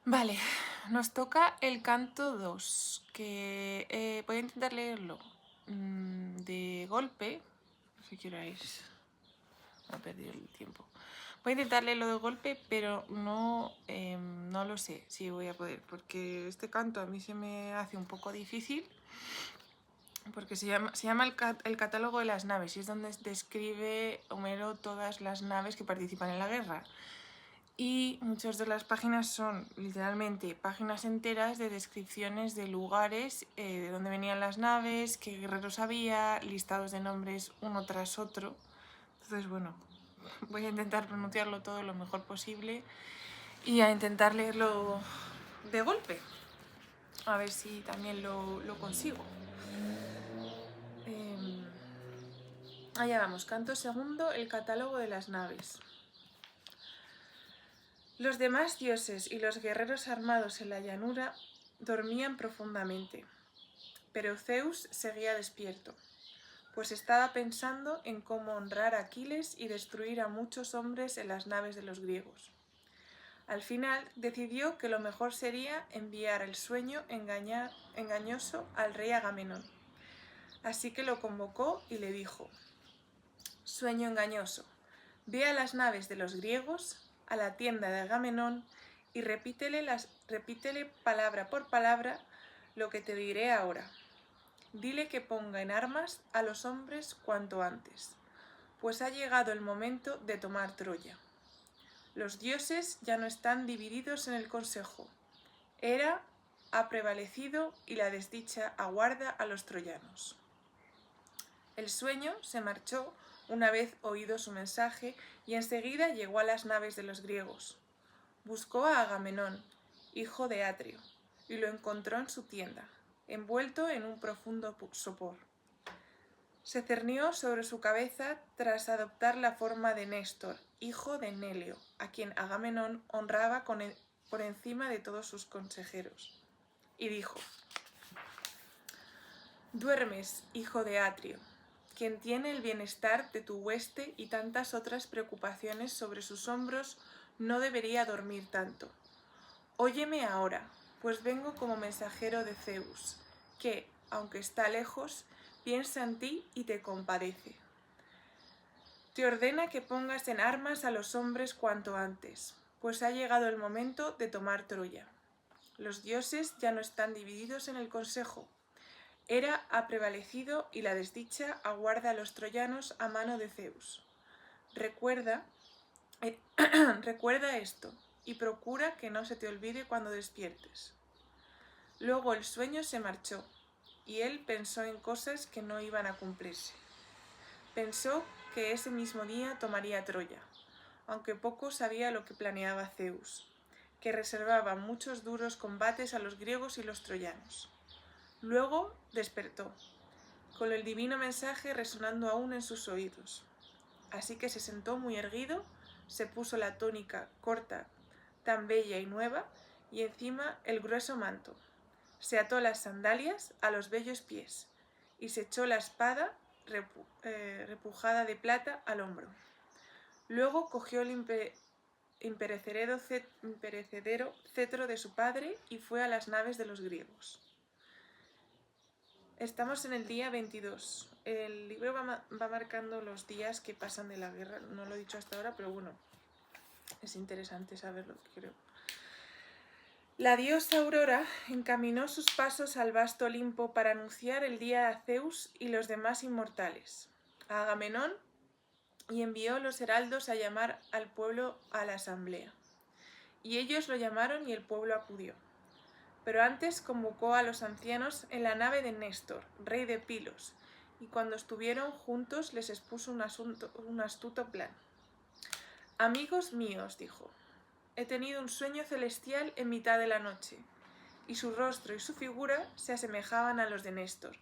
Vale, nos toca el canto 2, que voy a intentar leerlo de golpe. No sé qué hora es. Me he perdido el tiempo. Voy a intentar leerlo de golpe, pero no lo sé si voy a poder, porque este canto a mí se me hace un poco difícil, porque se llama el catálogo de las naves, y es donde describe Homero todas las naves que participan en la guerra. Y muchas de las páginas son literalmente páginas enteras de descripciones de lugares, de dónde venían las naves, qué guerreros había, listados de nombres uno tras otro. Entonces, bueno, voy a intentar pronunciarlo todo lo mejor posible y a intentar leerlo de golpe. A ver si también lo consigo. Allá vamos, canto segundo, el catálogo de las naves. Los demás dioses y los guerreros armados en la llanura dormían profundamente, pero Zeus seguía despierto, pues estaba pensando en cómo honrar a Aquiles y destruir a muchos hombres en las naves de los griegos. Al final decidió que lo mejor sería enviar el sueño engañoso al rey Agamenón. Así que lo convocó y le dijo: Sueño engañoso, ve a las naves de los griegos, a la tienda de Agamenón, y repítele palabra por palabra lo que te diré ahora. Dile que ponga en armas a los hombres cuanto antes, pues ha llegado el momento de tomar Troya. Los dioses ya no están divididos en el consejo. Hera ha prevalecido y la desdicha aguarda a los troyanos. El sueño se marchó una vez oído su mensaje y enseguida llegó a las naves de los griegos. Buscó a Agamenón, hijo de Atreo, y lo encontró en su tienda, envuelto en un profundo sopor. Se cernió sobre su cabeza tras adoptar la forma de Néstor, hijo de Neleo, a quien Agamenón honraba por encima de todos sus consejeros. Y dijo: Duermes, hijo de Atrio, quien tiene el bienestar de tu hueste y tantas otras preocupaciones sobre sus hombros, no debería dormir tanto. Óyeme ahora, pues vengo como mensajero de Zeus, que, aunque está lejos, piensa en ti y te compadece. Te ordena que pongas en armas a los hombres cuanto antes, pues ha llegado el momento de tomar Troya. Los dioses ya no están divididos en el consejo. Hera ha prevalecido y la desdicha aguarda a los troyanos a mano de Zeus. Recuerda esto y procura que no se te olvide cuando despiertes. Luego el sueño se marchó y él pensó en cosas que no iban a cumplirse. Pensó que ese mismo día tomaría Troya, aunque poco sabía lo que planeaba Zeus, que reservaba muchos duros combates a los griegos y los troyanos. Luego despertó, con el divino mensaje resonando aún en sus oídos. Así que se sentó muy erguido, se puso la túnica corta, tan bella y nueva, y encima el grueso manto. Se ató las sandalias a los bellos pies, y se echó la espada repujada de plata al hombro. Luego cogió el imperecedero cetro de su padre y fue a las naves de los griegos. Estamos en el día 22. El libro va marcando los días que pasan de la guerra. No lo he dicho hasta ahora, pero bueno, es interesante saberlo, creo. La diosa Aurora encaminó sus pasos al vasto Olimpo para anunciar el día a Zeus y los demás inmortales, a Agamenón, y envió los heraldos a llamar al pueblo a la asamblea. Y ellos lo llamaron y el pueblo acudió. Pero antes convocó a los ancianos en la nave de Néstor, rey de Pilos, y cuando estuvieron juntos les expuso un astuto plan. Amigos míos, dijo, he tenido un sueño celestial en mitad de la noche, y su rostro y su figura se asemejaban a los de Néstor.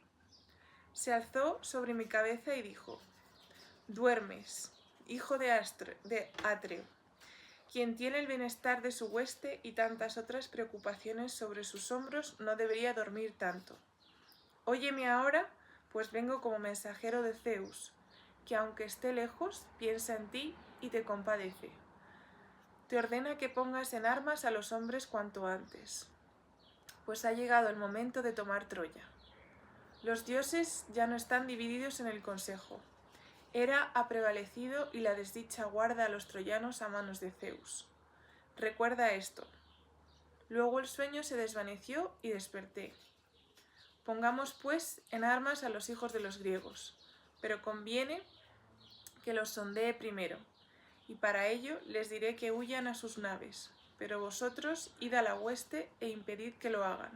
Se alzó sobre mi cabeza y dijo, duermes, hijo de Atreo, quien tiene el bienestar de su hueste y tantas otras preocupaciones sobre sus hombros no debería dormir tanto. Óyeme ahora, pues vengo como mensajero de Zeus, que aunque esté lejos, piensa en ti y te compadece. te ordena que pongas en armas a los hombres cuanto antes, pues ha llegado el momento de tomar Troya. Los dioses ya no están divididos en el consejo. Hera ha prevalecido y la desdicha guarda a los troyanos a manos de Zeus. Recuerda esto. Luego el sueño se desvaneció y desperté. Pongamos, pues, en armas a los hijos de los griegos, pero conviene que los sondee primero, y para ello les diré que huyan a sus naves, pero vosotros id a la hueste e impedid que lo hagan.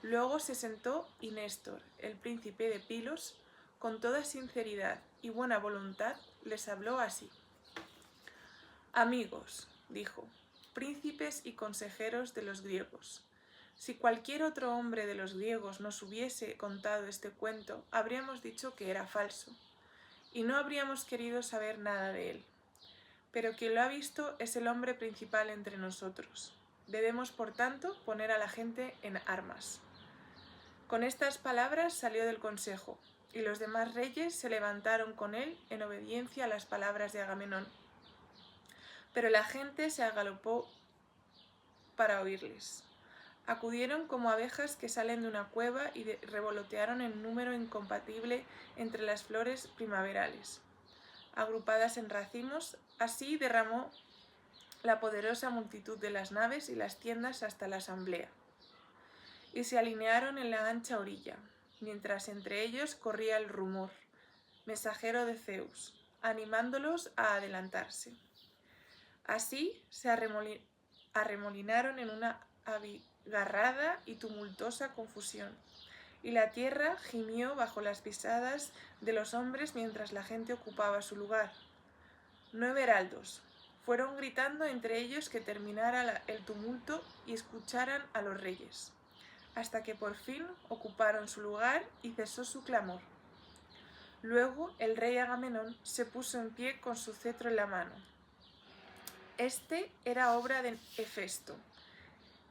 Luego se sentó y Néstor, el príncipe de Pilos, con toda sinceridad y buena voluntad, les habló así. Amigos, dijo, príncipes y consejeros de los griegos, si cualquier otro hombre de los griegos nos hubiese contado este cuento, habríamos dicho que era falso, y no habríamos querido saber nada de él. Pero quien lo ha visto es el hombre principal entre nosotros. Debemos, por tanto, poner a la gente en armas. Con estas palabras salió del consejo, y los demás reyes se levantaron con él en obediencia a las palabras de Agamenón. Pero la gente se agalopó para oírles. Acudieron como abejas que salen de una cueva y revolotearon en número incompatible entre las flores primaverales. Agrupadas en racimos, así derramó la poderosa multitud de las naves y las tiendas hasta la asamblea. Y se alinearon en la ancha orilla, mientras entre ellos corría el rumor, mensajero de Zeus, animándolos a adelantarse. Así se arremolinaron en una abigarrada y tumultuosa confusión, y la tierra gimió bajo las pisadas de los hombres mientras la gente ocupaba su lugar. 9 heraldos fueron gritando entre ellos que terminara el tumulto y escucharan a los reyes, hasta que por fin ocuparon su lugar y cesó su clamor. Luego el rey Agamenón se puso en pie con su cetro en la mano. Este era obra de Hefesto,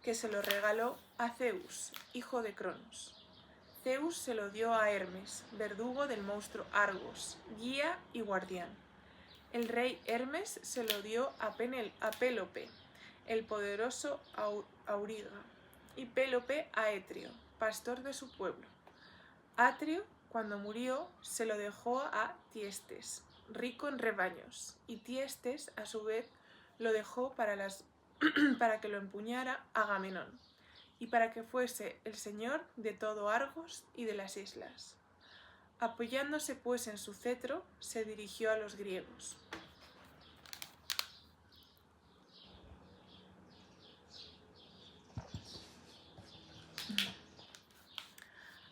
que se lo regaló a Zeus, hijo de Cronos. Zeus se lo dio a Hermes, verdugo del monstruo Argos, guía y guardián. El rey Hermes se lo dio a Pélope, el poderoso auriga, y Pélope a Etrio, pastor de su pueblo. Atrio, cuando murió, se lo dejó a Tiestes, rico en rebaños, y Tiestes, a su vez, lo dejó para que lo empuñara Agamenón, y para que fuese el señor de todo Argos y de las islas. Apoyándose pues en su cetro, se dirigió a los griegos.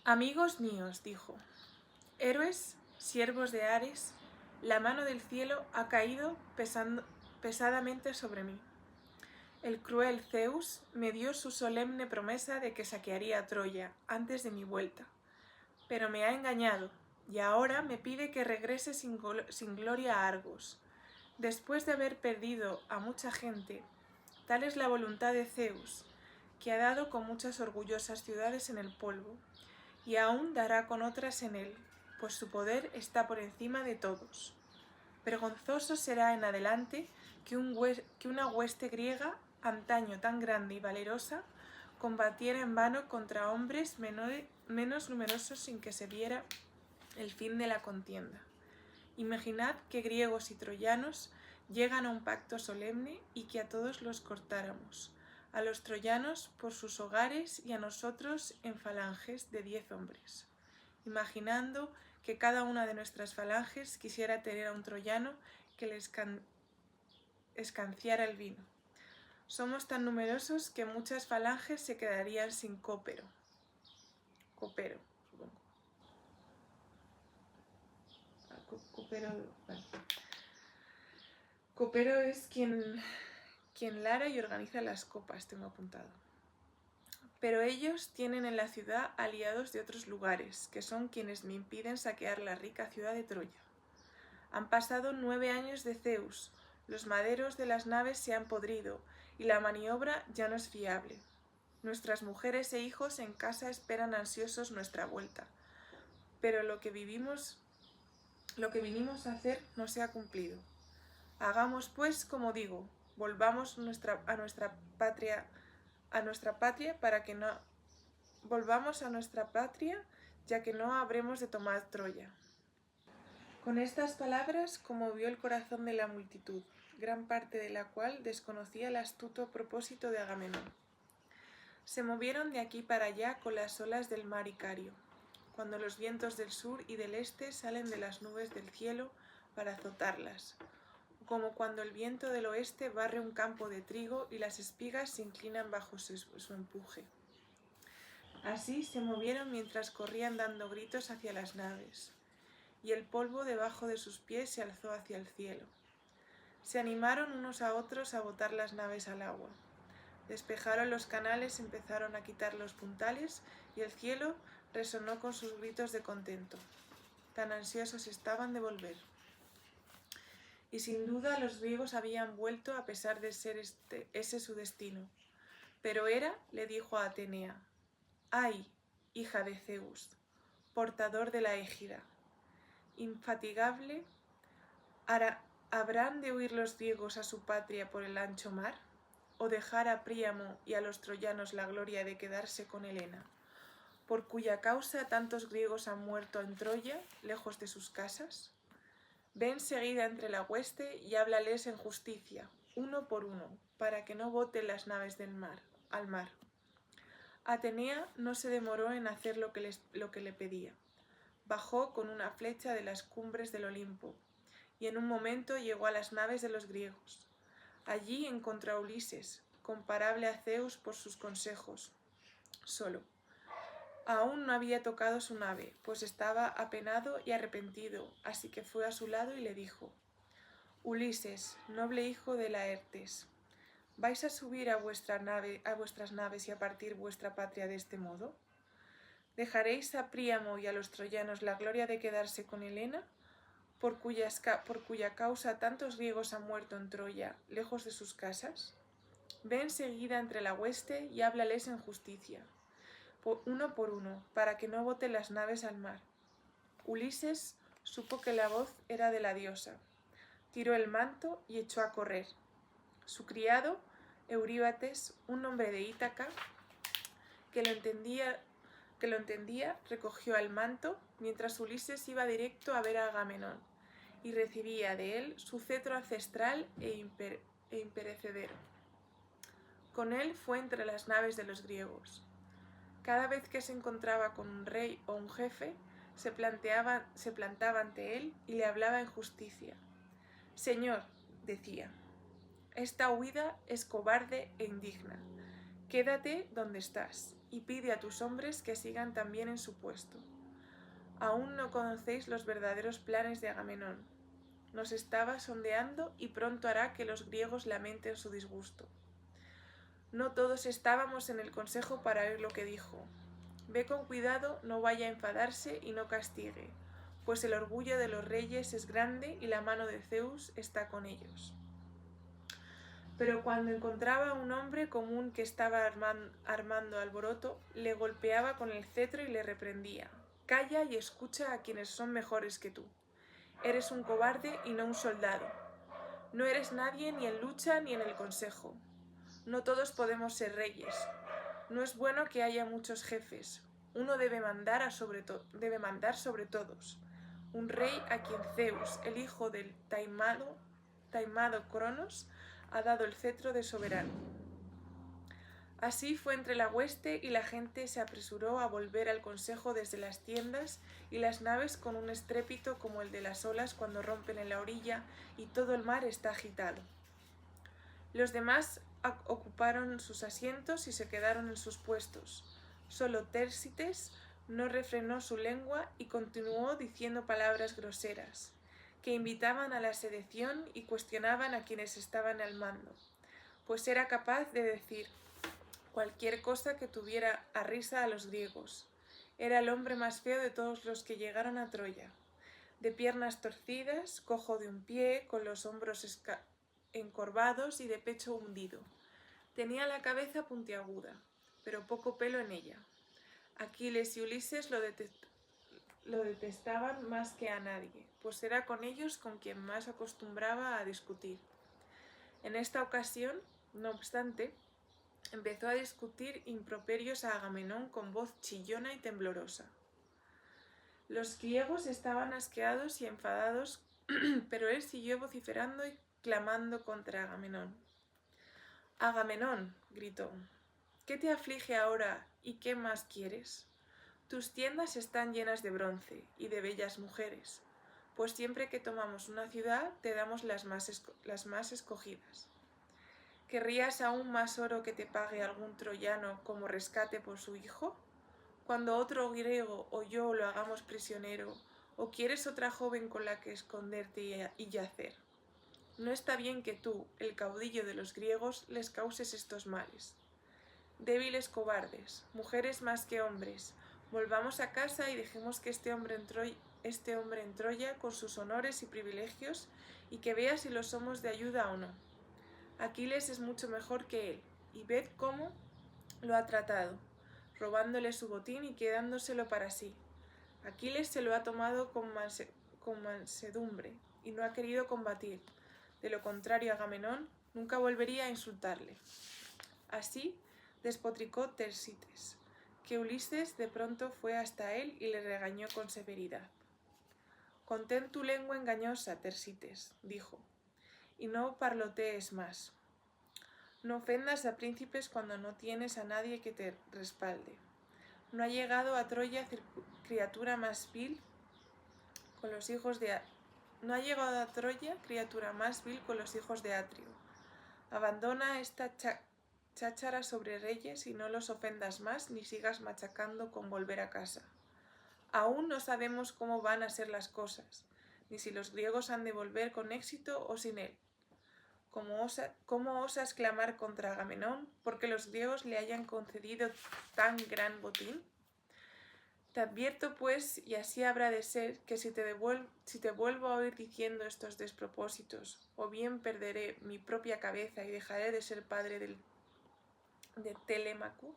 Amigos míos, dijo, héroes, siervos de Ares, la mano del cielo ha caído pesadamente sobre mí. El cruel Zeus me dio su solemne promesa de que saquearía Troya antes de mi vuelta, pero me ha engañado y ahora me pide que regrese sin gloria a Argos. Después de haber perdido a mucha gente, tal es la voluntad de Zeus, que ha dado con muchas orgullosas ciudades en el polvo, y aún dará con otras en él, pues su poder está por encima de todos. Vergonzoso será en adelante que una hueste griega, antaño tan grande y valerosa, combatiera en vano contra hombres menos numerosos sin que se viera el fin de la contienda. Imaginad que griegos y troyanos llegan a un pacto solemne y que a todos los cortáramos, a los troyanos por sus hogares y a nosotros en falanges de 10 hombres, imaginando que cada una de nuestras falanges quisiera tener a un troyano que le escanciara el vino. Somos tan numerosos que muchas falanges se quedarían sin copero, supongo. Copero es quien lara y organiza las copas, tengo apuntado. Pero ellos tienen en la ciudad aliados de otros lugares, que son quienes me impiden saquear la rica ciudad de Troya. Han pasado 9 años de Zeus, los maderos de las naves se han podrido, y la maniobra ya no es fiable. Nuestras mujeres e hijos en casa esperan ansiosos nuestra vuelta, pero lo que vinimos a hacer no se ha cumplido. Hagamos pues como digo, volvamos a nuestra patria para que no volvamos a nuestra patria, ya que no habremos de tomar Troya. Con estas palabras conmovió el corazón de la multitud, gran parte de la cual desconocía el astuto propósito de Agamenón. Se movieron de aquí para allá con las olas del mar Icario, cuando los vientos del sur y del este salen de las nubes del cielo para azotarlas, como cuando el viento del oeste barre un campo de trigo y las espigas se inclinan bajo su empuje. Así se movieron mientras corrían dando gritos hacia las naves, y el polvo debajo de sus pies se alzó hacia el cielo. Se animaron unos a otros a botar las naves al agua. Despejaron los canales, empezaron a quitar los puntales, y el cielo resonó con sus gritos de contento. Tan ansiosos estaban de volver. Y sin duda los griegos habían vuelto a pesar de ser ese su destino. Pero Hera le dijo a Atenea: «¡Ay, hija de Zeus, portador de la égida! Infatigable, ¿habrán de huir los griegos a su patria por el ancho mar? ¿O dejar a Príamo y a los troyanos la gloria de quedarse con Helena, por cuya causa tantos griegos han muerto en Troya, lejos de sus casas? Ve enseguida entre la hueste y háblales en justicia, uno por uno, para que no boten las naves al mar». Atenea no se demoró en hacer lo que le pedía. Bajó con una flecha de las cumbres del Olimpo, y en un momento llegó a las naves de los griegos. Allí encontró a Ulises, comparable a Zeus por sus consejos, solo. Aún no había tocado su nave, pues estaba apenado y arrepentido, así que fue a su lado y le dijo: «Ulises, noble hijo de Laertes, ¿vais a subir a vuestras naves y a partir vuestra patria de este modo? ¿Dejaréis a Príamo y a los troyanos la gloria de quedarse con Helena, por cuya causa tantos griegos han muerto en Troya, lejos de sus casas? Ve enseguida entre la hueste y háblales en justicia, uno por uno, para que no boten las naves al mar». Ulises supo que la voz era de la diosa. Tiró el manto y echó a correr. Su criado, Euríbates, un hombre de Ítaca, que lo entendía, recogió el manto, mientras Ulises iba directo a ver a Agamenón, y recibía de él su cetro ancestral e imperecedero. Con él fue entre las naves de los griegos. Cada vez que se encontraba con un rey o un jefe, se plantaba ante él y le hablaba en justicia. «Señor», decía, «esta huida es cobarde e indigna. Quédate donde estás y pide a tus hombres que sigan también en su puesto. Aún no conocéis los verdaderos planes de Agamenón. Nos estaba sondeando y pronto hará que los griegos lamenten su disgusto. No todos estábamos en el consejo para oír lo que dijo. Ve con cuidado, no vaya a enfadarse y no castigue, pues el orgullo de los reyes es grande y la mano de Zeus está con ellos». Pero cuando encontraba a un hombre común que estaba armando alboroto, le golpeaba con el cetro y le reprendía: «Calla y escucha a quienes son mejores que tú. Eres un cobarde y no un soldado. No eres nadie ni en lucha ni en el consejo. No todos podemos ser reyes. No es bueno que haya muchos jefes. Uno debe mandar sobre todos. Un rey a quien Zeus, el hijo del taimado Cronos, ha dado el cetro de soberano». Así fue entre la hueste y la gente se apresuró a volver al consejo desde las tiendas y las naves con un estrépito como el de las olas cuando rompen en la orilla y todo el mar está agitado. Los demás ocuparon sus asientos y se quedaron en sus puestos. Solo Térsites no refrenó su lengua y continuó diciendo palabras groseras, que invitaban a la sedición y cuestionaban a quienes estaban al mando, pues era capaz de decir cualquier cosa que tuviera a risa a los griegos. Era el hombre más feo de todos los que llegaron a Troya, de piernas torcidas, cojo de un pie, con los hombros encorvados y de pecho hundido. Tenía la cabeza puntiaguda, pero poco pelo en ella. Aquiles y Ulises lo detestaban más que a nadie, pues era con ellos con quien más acostumbraba a discutir. En esta ocasión, no obstante, empezó a discutir improperios a Agamenón con voz chillona y temblorosa. Los griegos estaban asqueados y enfadados, pero él siguió vociferando y clamando contra Agamenón. «Agamenón», gritó, «¿qué te aflige ahora y qué más quieres? Tus tiendas están llenas de bronce y de bellas mujeres, pues siempre que tomamos una ciudad te damos las más escogidas. ¿Querrías aún más oro que te pague algún troyano como rescate por su hijo? Cuando otro griego o yo lo hagamos prisionero, ¿o quieres otra joven con la que esconderte y yacer? No está bien que tú, el caudillo de los griegos, les causes estos males. Débiles cobardes, mujeres más que hombres, volvamos a casa y dejemos que este hombre en Troya con sus honores y privilegios y que vea si lo somos de ayuda o no. Aquiles es mucho mejor que él, y ved cómo lo ha tratado, robándole su botín y quedándoselo para sí. Aquiles se lo ha tomado con mansedumbre y no ha querido combatir. De lo contrario, Agamenón nunca volvería a insultarle». Así despotricó Tersites, que Ulises de pronto fue hasta él y le regañó con severidad. «Contén tu lengua engañosa, Tersites», dijo, «y no parlotees más. No ofendas a príncipes cuando no tienes a nadie que te respalde. No ha llegado a Troya criatura más vil con los hijos de Atrio. Abandona esta cháchara sobre reyes y no los ofendas más ni sigas machacando con volver a casa. Aún no sabemos cómo van a ser las cosas, ni si los griegos han de volver con éxito o sin él. ¿Cómo osas clamar contra Agamenón porque los griegos le hayan concedido tan gran botín? Te advierto, pues, y así habrá de ser, que si te vuelvo a oír diciendo estos despropósitos, o bien perderé mi propia cabeza y dejaré de ser padre de Telémaco,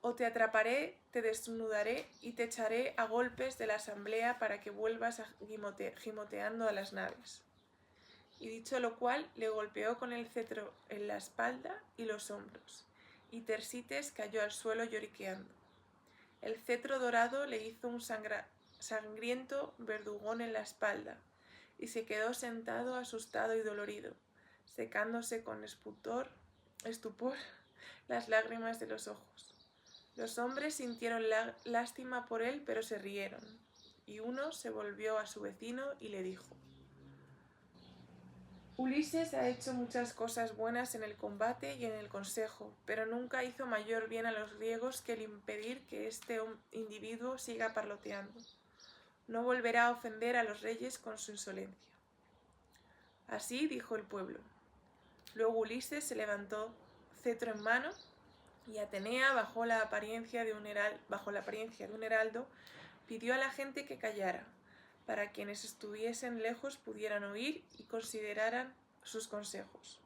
o te atraparé, te desnudaré y te echaré a golpes de la asamblea para que vuelvas gimoteando a las naves». Y dicho lo cual, le golpeó con el cetro en la espalda y los hombros, y Tersites cayó al suelo lloriqueando. El cetro dorado le hizo un sangriento verdugón en la espalda, y se quedó sentado asustado y dolorido, secándose con estupor las lágrimas de los ojos. Los hombres sintieron lástima por él, pero se rieron, y uno se volvió a su vecino y le dijo: «Ulises ha hecho muchas cosas buenas en el combate y en el consejo, pero nunca hizo mayor bien a los griegos que el impedir que este individuo siga parloteando. No volverá a ofender a los reyes con su insolencia». Así dijo el pueblo. Luego Ulises se levantó, cetro en mano, y Atenea, bajo la apariencia de un heraldo, pidió a la gente que callara, para quienes estuviesen lejos pudieran oír y consideraran sus consejos.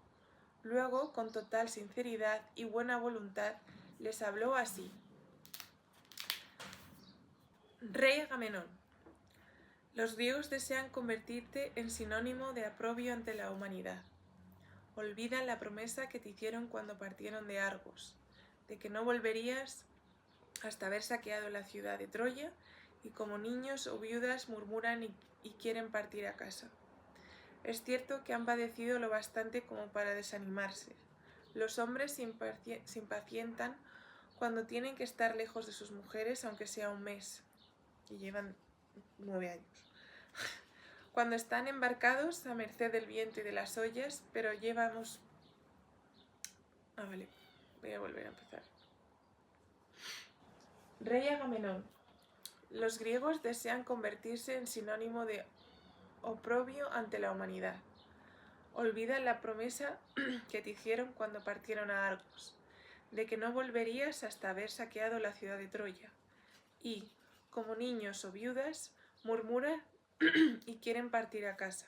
Luego, con total sinceridad y buena voluntad, les habló así: «Rey Agamenón, los griegos desean convertirte en sinónimo de aprobio ante la humanidad. Olvidan la promesa que te hicieron cuando partieron de Argos, de que no volverías hasta haber saqueado la ciudad de Troya, y como niños o viudas murmuran y quieren partir a casa. Es cierto que han padecido lo bastante como para desanimarse. Los hombres se impacientan cuando tienen que estar lejos de sus mujeres, aunque sea un mes, y llevan 9 años. Cuando están embarcados a merced del viento y de las ollas, pero llevamos... voy a volver a empezar. Rey Agamenón, los griegos desean convertirse en sinónimo de oprobio ante la humanidad. Olvidan la promesa que te hicieron cuando partieron a Argos, de que no volverías hasta haber saqueado la ciudad de Troya, y, como niños o viudas, murmuran y quieren partir a casa.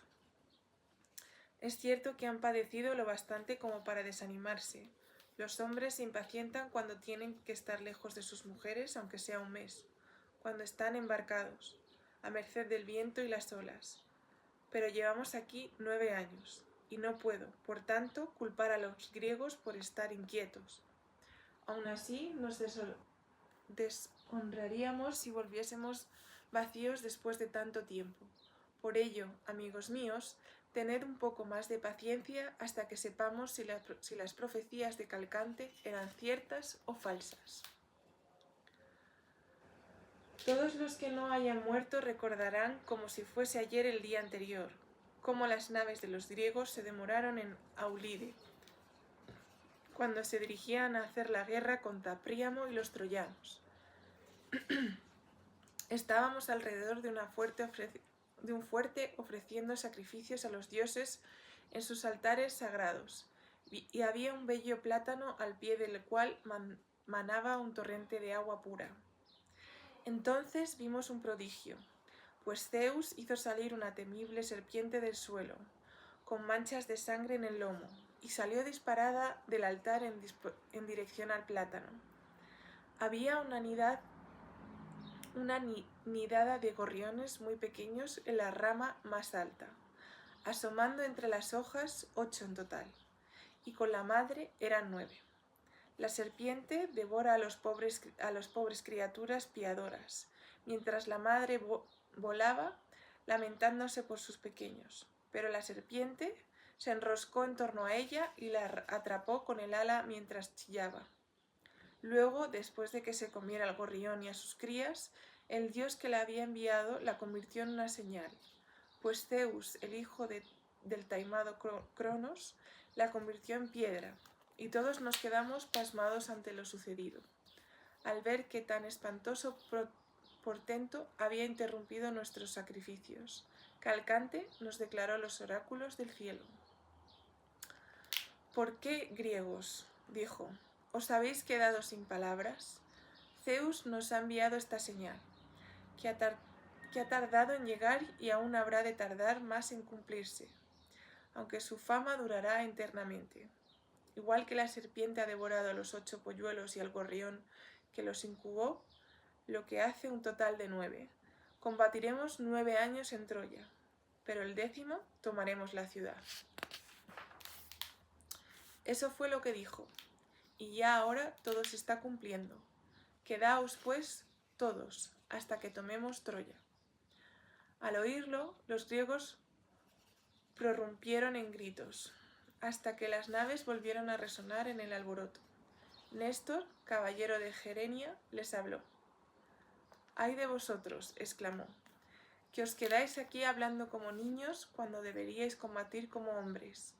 Es cierto que han padecido lo bastante como para desanimarse. Los hombres se impacientan cuando tienen que estar lejos de sus mujeres, aunque sea un mes, cuando están embarcados, a merced del viento y las olas. Pero llevamos aquí 9 años, y no puedo, por tanto, culpar a los griegos por estar inquietos. Aún así, nos deshonraríamos si volviésemos vacíos después de tanto tiempo. Por ello, amigos míos, tened un poco más de paciencia hasta que sepamos si las profecías de Calcante eran ciertas o falsas. Todos los que no hayan muerto recordarán como si fuese ayer el día anterior, cómo las naves de los griegos se demoraron en Aulide, cuando se dirigían a hacer la guerra contra Príamo y los troyanos. Estábamos alrededor de un fuerte ofreciendo sacrificios a los dioses en sus altares sagrados, y había un bello plátano al pie del cual manaba un torrente de agua pura. Entonces vimos un prodigio, pues Zeus hizo salir una temible serpiente del suelo, con manchas de sangre en el lomo, y salió disparada del altar en dirección al plátano. Había una nidada de gorriones muy pequeños en la rama más alta, asomando entre las hojas 8 en total, y con la madre eran 9. La serpiente devora a los pobres criaturas piadoras, mientras la madre volaba, lamentándose por sus pequeños. Pero la serpiente se enroscó en torno a ella y la atrapó con el ala mientras chillaba. Luego, después de que se comiera al gorrión y a sus crías, el dios que la había enviado la convirtió en una señal, pues Zeus, el hijo del taimado Cronos, la convirtió en piedra, y todos nos quedamos pasmados ante lo sucedido, al ver que tan espantoso portento había interrumpido nuestros sacrificios. Calcante nos declaró los oráculos del cielo. ¿Por qué, griegos?, dijo, ¿os habéis quedado sin palabras? Zeus nos ha enviado esta señal, que ha tardado en llegar y aún habrá de tardar más en cumplirse, aunque su fama durará eternamente. Igual que la serpiente ha devorado a los 8 polluelos y al gorrión que los incubó, lo que hace un total de 9. Combatiremos 9 años en Troya, pero el 10º tomaremos la ciudad. Eso fue lo que dijo, y ya ahora todo se está cumpliendo. Quedaos, pues, todos, hasta que tomemos Troya. Al oírlo, los griegos prorrumpieron en gritos, hasta que las naves volvieron a resonar en el alboroto. Néstor, caballero de Gerenia, les habló. «¡Ay de vosotros!», exclamó, «que os quedáis aquí hablando como niños cuando deberíais combatir como hombres.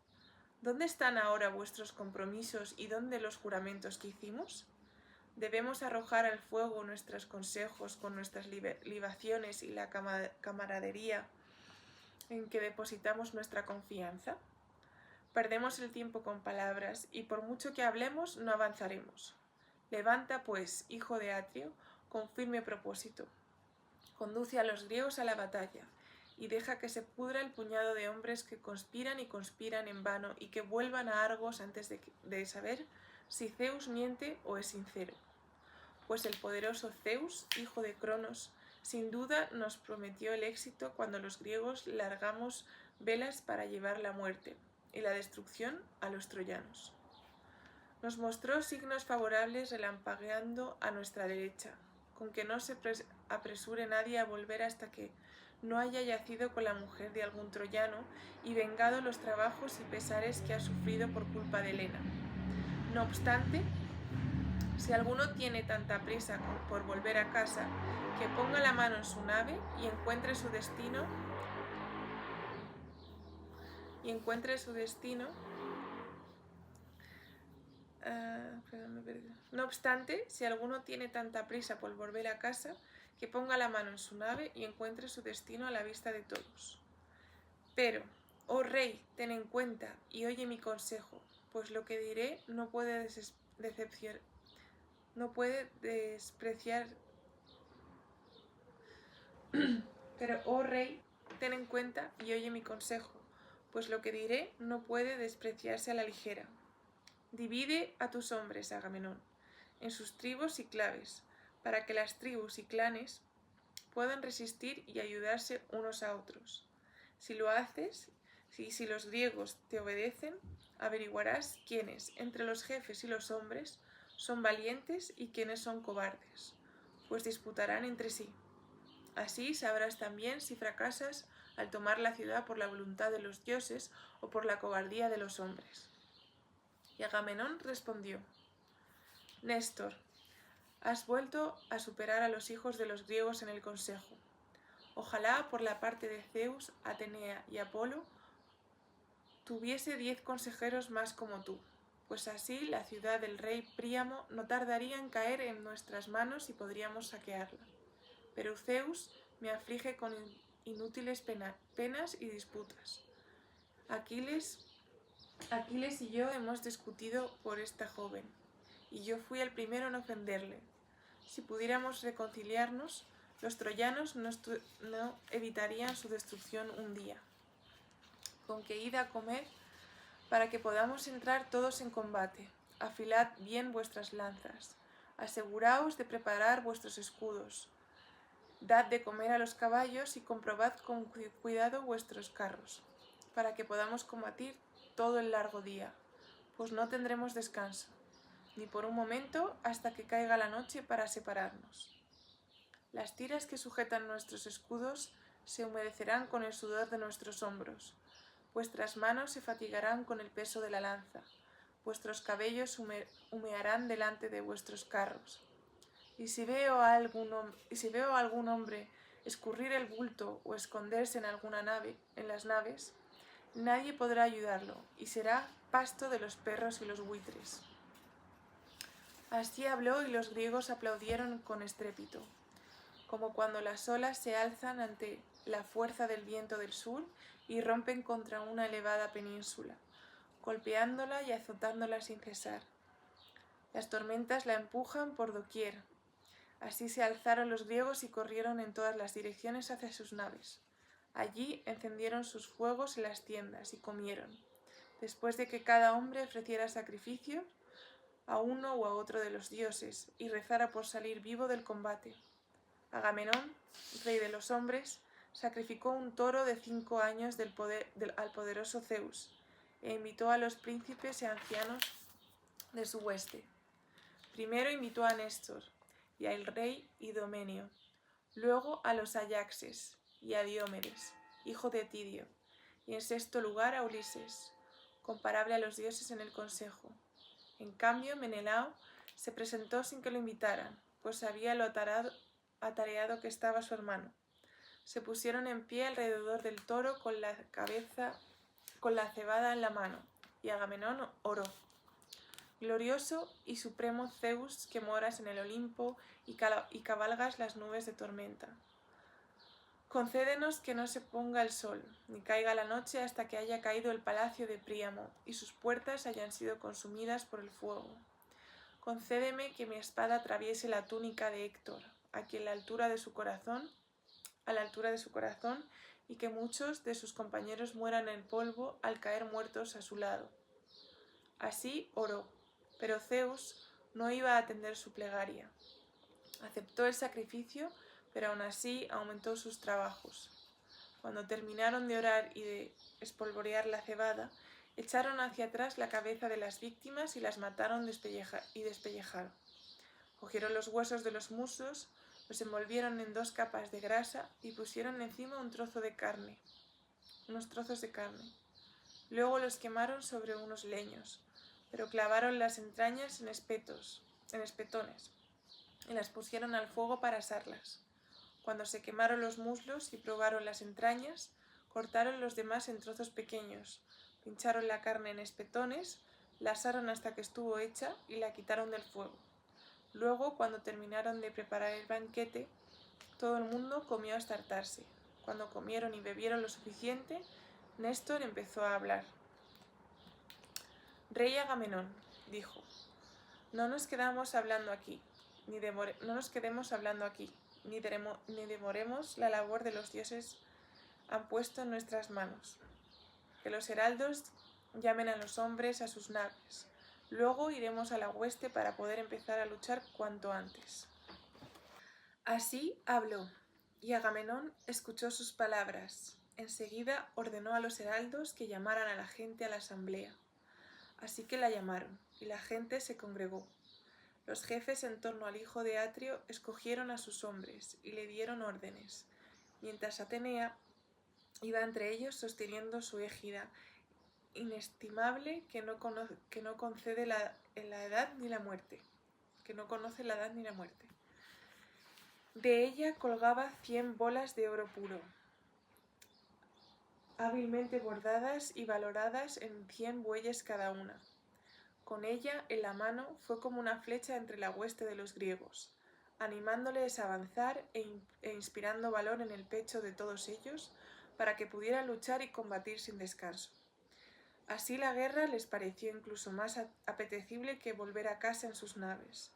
¿Dónde están ahora vuestros compromisos y dónde los juramentos que hicimos? Debemos arrojar al fuego nuestros consejos con nuestras libaciones y la camaradería en que depositamos nuestra confianza. Perdemos el tiempo con palabras y por mucho que hablemos no avanzaremos. Levanta, pues, hijo de Atrio, con firme propósito. Conduce a los griegos a la batalla y deja que se pudra el puñado de hombres que conspiran y conspiran en vano y que vuelvan a Argos antes de saber si Zeus miente o es sincero. Pues el poderoso Zeus, hijo de Cronos, sin duda nos prometió el éxito cuando los griegos largamos velas para llevar la muerte y la destrucción a los troyanos. Nos mostró signos favorables relampagueando a nuestra derecha, con que no se apresure nadie a volver hasta que no haya yacido con la mujer de algún troyano y vengado los trabajos y pesares que ha sufrido por culpa de Helena. No obstante, si alguno tiene tanta prisa por volver a casa, que ponga la mano en su nave y encuentre su destino. No obstante, si alguno tiene tanta prisa por volver a casa, que ponga la mano en su nave y encuentre su destino a la vista de todos. Pero, oh rey, ten en cuenta y oye mi consejo, pues lo que diré no puede despreciar. Pero, oh rey, ten en cuenta y oye mi consejo, pues lo que diré no puede despreciarse a la ligera. Divide a tus hombres, Agamenón, en sus tribus y claves, para que las tribus y clanes puedan resistir y ayudarse unos a otros. Si lo haces, Si los griegos te obedecen, averiguarás quiénes, entre los jefes y los hombres, son valientes y quiénes son cobardes, pues disputarán entre sí. Así sabrás también si fracasas al tomar la ciudad por la voluntad de los dioses o por la cobardía de los hombres. Y Agamenón respondió: Néstor, has vuelto a superar a los hijos de los griegos en el consejo. Ojalá por la parte de Zeus, Atenea y Apolo tuviese 10 consejeros más como tú, pues así la ciudad del rey Príamo no tardaría en caer en nuestras manos y podríamos saquearla. Pero Zeus me aflige con inútiles penas y disputas. Aquiles y yo hemos discutido por esta joven, y yo fui el primero en ofenderle. Si pudiéramos reconciliarnos, los troyanos no evitarían su destrucción un día. Con que id a comer, para que podamos entrar todos en combate. Afilad bien vuestras lanzas. Aseguraos de preparar vuestros escudos. Dad de comer a los caballos y comprobad con cuidado vuestros carros, para que podamos combatir todo el largo día, pues no tendremos descanso, ni por un momento hasta que caiga la noche para separarnos. Las tiras que sujetan nuestros escudos se humedecerán con el sudor de nuestros hombros, vuestras manos se fatigarán con el peso de la lanza, vuestros cabellos humearán delante de vuestros carros. Y si veo a algún hombre escurrir el bulto o esconderse en las naves, nadie podrá ayudarlo, y será pasto de los perros y los buitres. Así habló y los griegos aplaudieron con estrépito, como cuando las olas se alzan ante la fuerza del viento del sur y rompen contra una elevada península, golpeándola y azotándola sin cesar. Las tormentas la empujan por doquier. Así se alzaron los griegos y corrieron en todas las direcciones hacia sus naves. Allí encendieron sus fuegos en las tiendas y comieron, después de que cada hombre ofreciera sacrificio a uno o a otro de los dioses y rezara por salir vivo del combate. Agamenón, rey de los hombres, sacrificó un toro de 5 años al poderoso Zeus e invitó a los príncipes y ancianos de su hueste. Primero invitó a Néstor y al rey Idomeneo, luego a los Ayaxes y a Diomedes, hijo de Tidio, y en sexto lugar a Ulises, comparable a los dioses en el consejo. En cambio, Menelao se presentó sin que lo invitaran, pues sabía lo atareado que estaba su hermano. Se pusieron en pie alrededor del toro con la cebada en la mano, y Agamenón oró: Glorioso y supremo Zeus, que moras en el Olimpo y cabalgas las nubes de tormenta. Concédenos que no se ponga el sol, ni caiga la noche hasta que haya caído el palacio de Príamo y sus puertas hayan sido consumidas por el fuego. Concédeme que mi espada atraviese la túnica de Héctor, aquí a la altura de su corazón, y que muchos de sus compañeros mueran en polvo al caer muertos a su lado. Así oró, pero Zeus no iba a atender su plegaria. Aceptó el sacrificio, pero aún así aumentó sus trabajos. Cuando terminaron de orar y de espolvorear la cebada, echaron hacia atrás la cabeza de las víctimas y las mataron y despellejaron. Cogieron los huesos de los muslos, los envolvieron en 2 capas de grasa y pusieron encima unos trozos de carne. Luego los quemaron sobre unos leños, pero clavaron las entrañas en espetones, y las pusieron al fuego para asarlas. Cuando se quemaron los muslos y probaron las entrañas, cortaron los demás en trozos pequeños, pincharon la carne en espetones, la asaron hasta que estuvo hecha y la quitaron del fuego. Luego, cuando terminaron de preparar el banquete, todo el mundo comió hasta hartarse. Cuando comieron y bebieron lo suficiente, Néstor empezó a hablar. Rey Agamenón, dijo, no nos quedemos hablando aquí, ni demoremos la labor de los dioses han puesto en nuestras manos. Que los heraldos llamen a los hombres a sus naves. Luego iremos a la hueste para poder empezar a luchar cuanto antes. Así habló, y Agamenón escuchó sus palabras. Enseguida ordenó a los heraldos que llamaran a la gente a la asamblea. Así que la llamaron, y la gente se congregó. Los jefes en torno al hijo de Atrio escogieron a sus hombres y le dieron órdenes, mientras Atenea iba entre ellos sosteniendo su égida inestimable que no concede la edad ni la muerte, que no conoce la edad ni la muerte. De ella colgaba 100 bolas de oro puro, hábilmente bordadas y valoradas en 100 bueyes cada una. Con ella en la mano fue como una flecha entre la hueste de los griegos, animándoles a avanzar e inspirando valor en el pecho de todos ellos para que pudieran luchar y combatir sin descanso. Así la guerra les pareció incluso más apetecible que volver a casa en sus naves,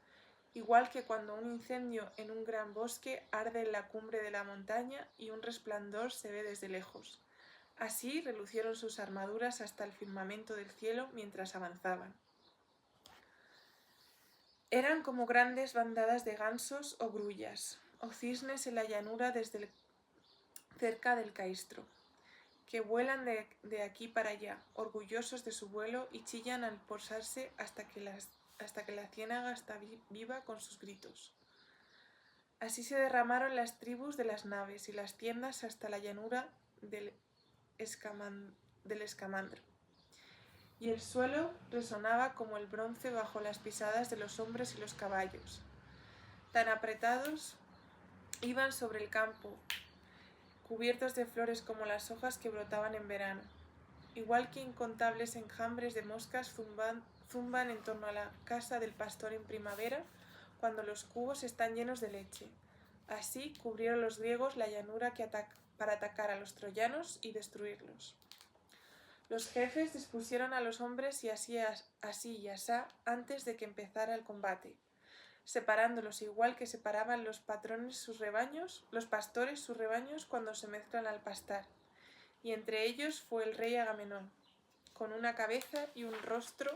igual que cuando un incendio en un gran bosque arde en la cumbre de la montaña y un resplandor se ve desde lejos. Así relucieron sus armaduras hasta el firmamento del cielo mientras avanzaban. Eran como grandes bandadas de gansos o grullas, o cisnes en la llanura cerca del Caistro, que vuelan de aquí para allá, orgullosos de su vuelo, y chillan al posarse hasta que la ciénaga está viva con sus gritos. Así se derramaron las tribus de las naves y las tiendas hasta la llanura del Escamandro, y el suelo resonaba como el bronce bajo las pisadas de los hombres y los caballos. Tan apretados iban sobre el campo, cubiertos de flores como las hojas que brotaban en verano, igual que incontables enjambres de moscas zumban en torno a la casa del pastor en primavera, cuando los cubos están llenos de leche. Así cubrieron los griegos la llanura para atacar a los troyanos y destruirlos. Los jefes dispusieron a los hombres y así y asá antes de que empezara el combate, separándolos igual que separaban los pastores sus rebaños cuando se mezclan al pastar. Y entre ellos fue el rey Agamenón, con una cabeza y un rostro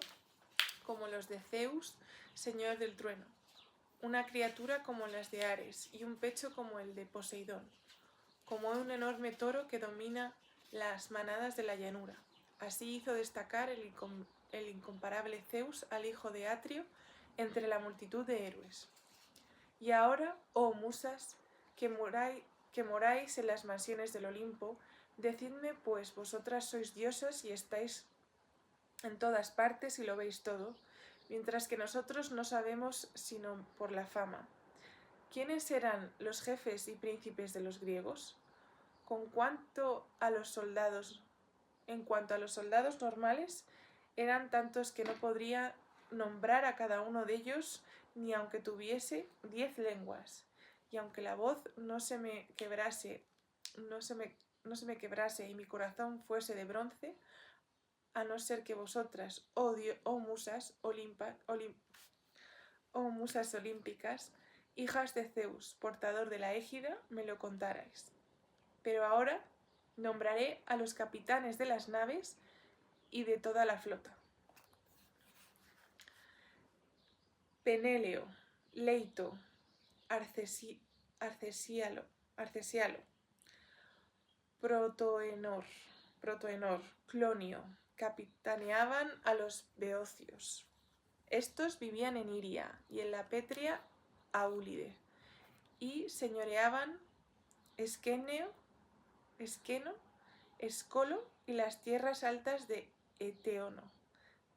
como los de Zeus, señor del trueno, una criatura como las de Ares y un pecho como el de Poseidón, como un enorme toro que domina las manadas de la llanura. Así hizo destacar el incomparable Zeus al hijo de Atrio entre la multitud de héroes. Y ahora, oh musas, que moráis en las mansiones del Olimpo, decidme, pues vosotras sois diosas y estáis en todas partes y lo veis todo, mientras que nosotros no sabemos sino por la fama. ¿Quiénes eran los jefes y príncipes de los griegos? En cuanto a los soldados normales, eran tantos que no podría nombrar a cada uno de ellos ni aunque tuviese 10 lenguas, y aunque la voz no se me quebrase y mi corazón fuese de bronce, a no ser que vosotras, musas olímpicas, hijas de Zeus, portador de la égida, me lo contarais. Pero ahora nombraré a los capitanes de las naves y de toda la flota. Penéleo, Leito, Arcesialo, Protoenor, Clonio, capitaneaban a los beocios. Estos vivían en Iria y en la Petria Aúlide, y señoreaban Esqueno, Escolo y las tierras altas de Eteono,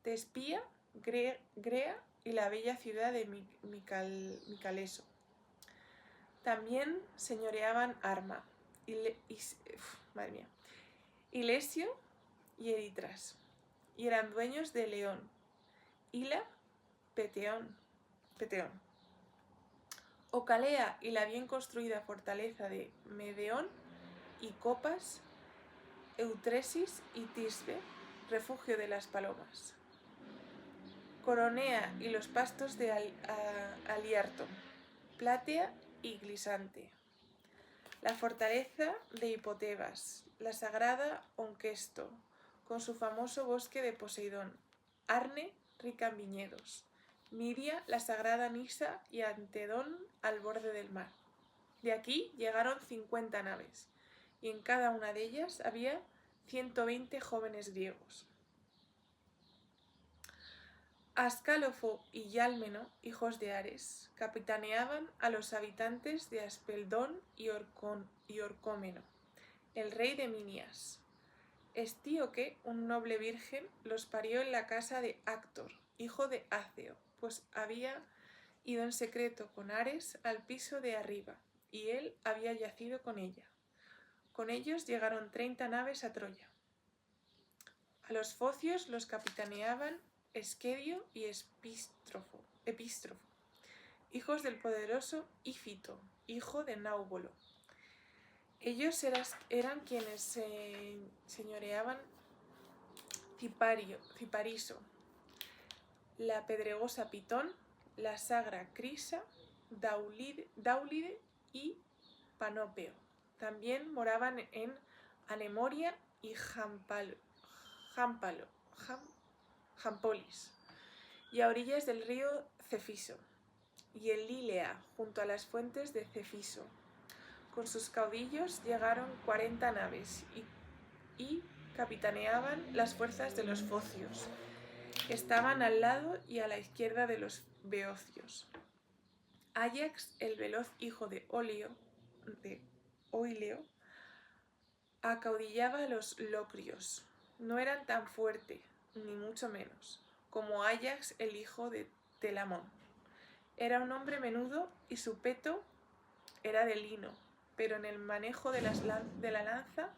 Tespía, Grea y la bella ciudad de Micaleso. También señoreaban Arma, Ilesio y Eritras, y eran dueños de León, Hila, Peteón, Ocalea y la bien construida fortaleza de Medeón, y Copas, Eutresis y Tisbe, refugio de las palomas, Coronea y los pastos de Aliarto, Platea y Glisante, la fortaleza de Hipotebas, la sagrada Onquesto, con su famoso bosque de Poseidón, Arne, rica en viñedos, Midia, la sagrada Nisa y Antedón al borde del mar. De aquí llegaron 50 naves, y en cada una de ellas había 120 jóvenes griegos. Ascálofo y Yálmeno, hijos de Ares, capitaneaban a los habitantes de Aspeldón y Orcómeno, el rey de Minias. Estíoque, un noble virgen, los parió en la casa de Actor, hijo de Áceo, pues había ido en secreto con Ares al piso de arriba, y él había yacido con ella. Con ellos llegaron 30 naves a Troya. A los focios los capitaneaban Esquedio y Epístrofo, hijos del poderoso Ífito, hijo de Náubulo. Ellos eran quienes señoreaban Cipariso, la pedregosa Pitón, la sagra Crisa, Dáulide y Panopeo. También moraban en Anemoria y Jampolis, y a orillas del río Cefiso, y en Lilea, junto a las fuentes de Cefiso. Con sus caudillos llegaron 40 naves y capitaneaban las fuerzas de los focios, que estaban al lado y a la izquierda de los beocios. Áyax, el veloz hijo de Oileo, acaudillaba a los locrios. No eran tan fuerte, ni mucho menos, como Áyax, el hijo de Telamón. Era un hombre menudo y su peto era de lino, pero en el manejo de la lanza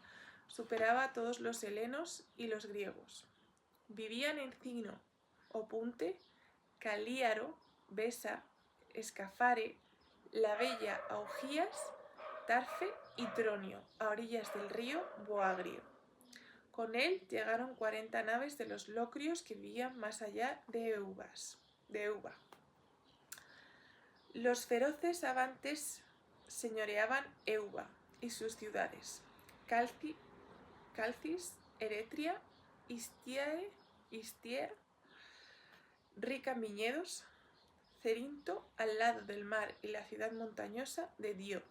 superaba a todos los helenos y los griegos. Vivían en Cino, Opunte, Calíaro, Besa, Escafare, la bella Augías, Tarfe y Tronio, a orillas del río Boagrio. Con él llegaron 40 naves de los locrios que vivían más allá de Euba. Los feroces abantes señoreaban Euba y sus ciudades, Calcis, Eretria, Istier, rica en viñedos, Cerinto, al lado del mar, y la ciudad montañosa de Dio.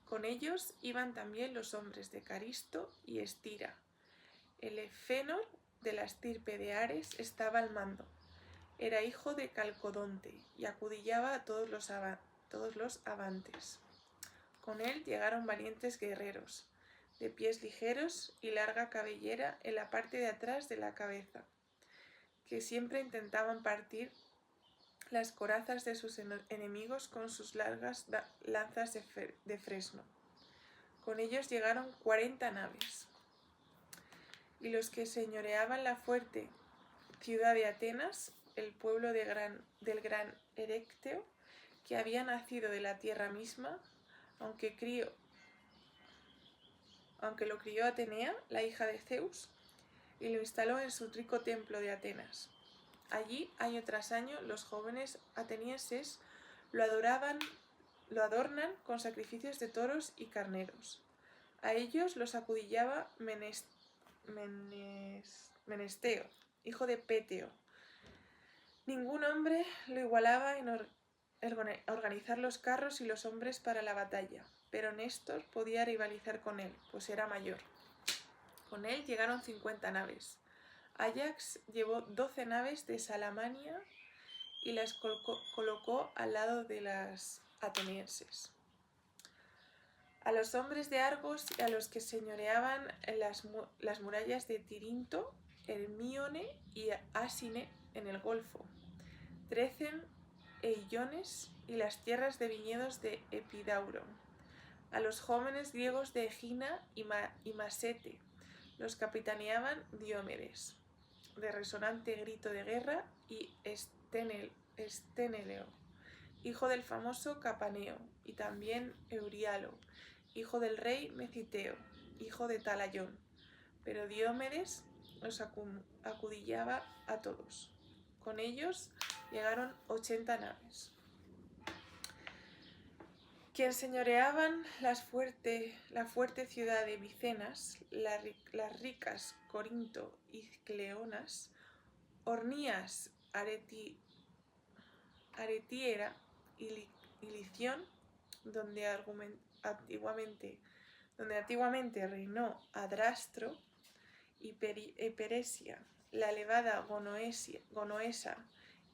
Con ellos iban también los hombres de Caristo y Estira. El Efénor, de la estirpe de Ares, estaba al mando. Era hijo de Calcodonte y acudillaba a todos los abantes. Con él llegaron valientes guerreros, de pies ligeros y larga cabellera en la parte de atrás de la cabeza, que siempre intentaban partir las corazas de sus enemigos con sus largas lanzas de fresno. Con ellos llegaron 40 naves. Y los que señoreaban la fuerte ciudad de Atenas, el pueblo del gran Erecteo, que había nacido de la tierra misma, aunque lo crió Atenea, la hija de Zeus, y lo instaló en su rico templo de Atenas. Allí, año tras año, los jóvenes atenienses lo adornan con sacrificios de toros y carneros. A ellos los acudillaba Menesteo, hijo de Peteo. Ningún hombre lo igualaba en organizar los carros y los hombres para la batalla, pero Néstor podía rivalizar con él, pues era mayor. Con él llegaron 50 naves. Áyax llevó 12 naves de Salamania y las colocó al lado de las atenienses. A los hombres de Argos y a los que señoreaban en las murallas de Tirinto, Hermíone y Asine en el Golfo, Trecen e Iones y las tierras de viñedos de Epidauro. A los jóvenes griegos de Egina y Masete los capitaneaban Diomedes, de resonante grito de guerra, y Esténeleo, hijo del famoso Capaneo, y también Eurialo, hijo del rey Meciteo, hijo de Talayón. Pero Diomedes los acudillaba a todos. Con ellos llegaron 80 naves. Quien señoreaban la fuerte ciudad de Micenas, las ricas Corinto y Cleonas, Ornías, Aretiera y Lición, donde antiguamente donde antiguamente reinó Adrastro y Peresia, la elevada Gonoesa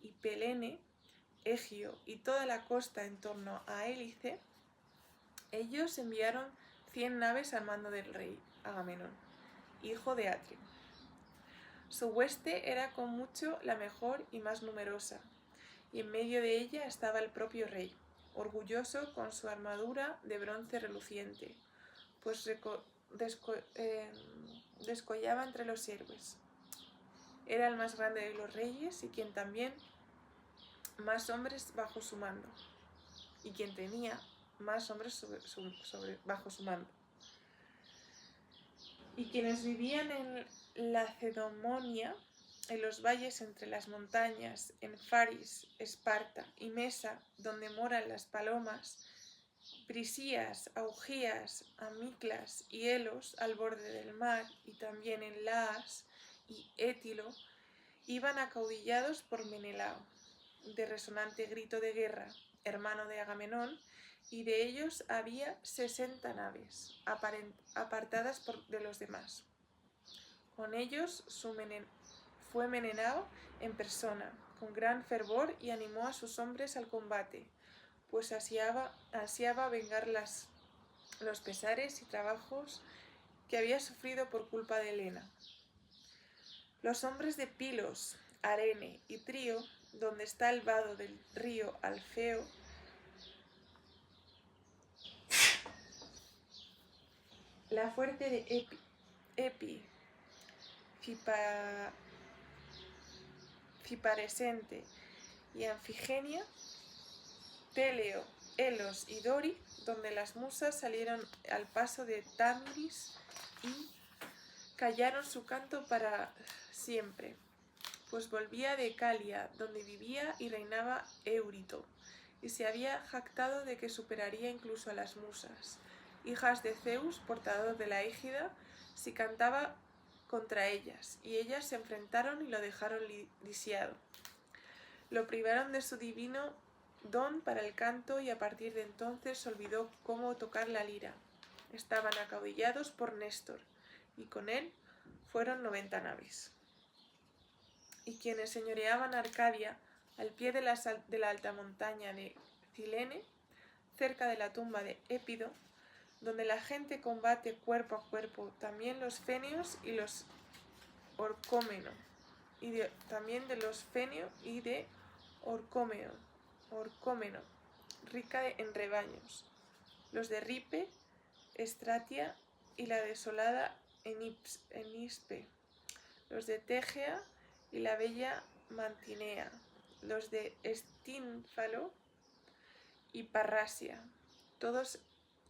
y Pelene, Egio y toda la costa en torno a Hélice, ellos enviaron 100 naves al mando del rey Agamenón, hijo de Atreo. Su hueste era con mucho la mejor y más numerosa, y en medio de ella estaba el propio rey, orgulloso con su armadura de bronce reluciente, pues descollaba entre los héroes. Era el más grande de los reyes y quien también más hombres bajo su mando, y quien tenía más hombres bajo su mando. Y quienes vivían en Lacedemonia, en los valles entre las montañas, en Faris, Esparta y Mesa, donde moran las palomas, Brisías, Augías, Amiclas y Helos al borde del mar, y también en Laas y Étilo, iban acaudillados por Menelao, de resonante grito de guerra, hermano de Agamenón, y de ellos había 60 naves, apartadas de los demás. Con ellos fue Menelao en persona, con gran fervor, y animó a sus hombres al combate, pues ansiaba vengar los pesares y trabajos que había sufrido por culpa de Helena. Los hombres de Pilos, Arene y Trío, donde está el vado del río Alfeo, la fuerte de Ciparesente y Anfigenia, Teleo, Helos y Dori, donde las musas salieron al paso de Tamiris y callaron su canto para siempre, pues volvía de Calia, donde vivía y reinaba Eurito, y se había jactado de que superaría incluso a las musas, hijas de Zeus, portador de la égida, si cantaba contra ellas, y ellas se enfrentaron y lo dejaron lisiado. Lo privaron de su divino don para el canto, y a partir de entonces olvidó cómo tocar la lira. Estaban acaudillados por Néstor, y con él fueron 90 naves. Y quienes señoreaban Arcadia, al pie de la alta montaña de Cilene, cerca de la tumba de Épido, donde la gente combate cuerpo a cuerpo, también los fenios y los orcómeno, también de los fenio y de orcómeno, rica en rebaños, los de Ripe, Estratia y la desolada Enispe, los de Tegea y la bella Mantinea, los de Estínfalo y Parrasia, todos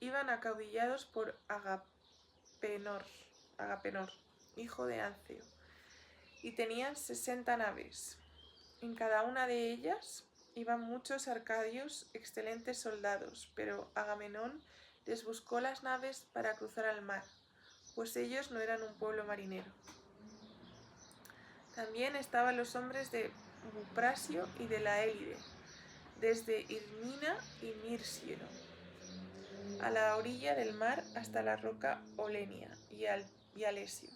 iban acaudillados por Agapenor, hijo de Anceo, y tenían 60 naves. En cada una de ellas iban muchos arcadios, excelentes soldados, pero Agamenón les buscó las naves para cruzar al mar, pues ellos no eran un pueblo marinero. También estaban los hombres de Buprasio y de la Élide, desde Irmina y Mirsiero, a la orilla del mar hasta la roca Olenia y Alesio.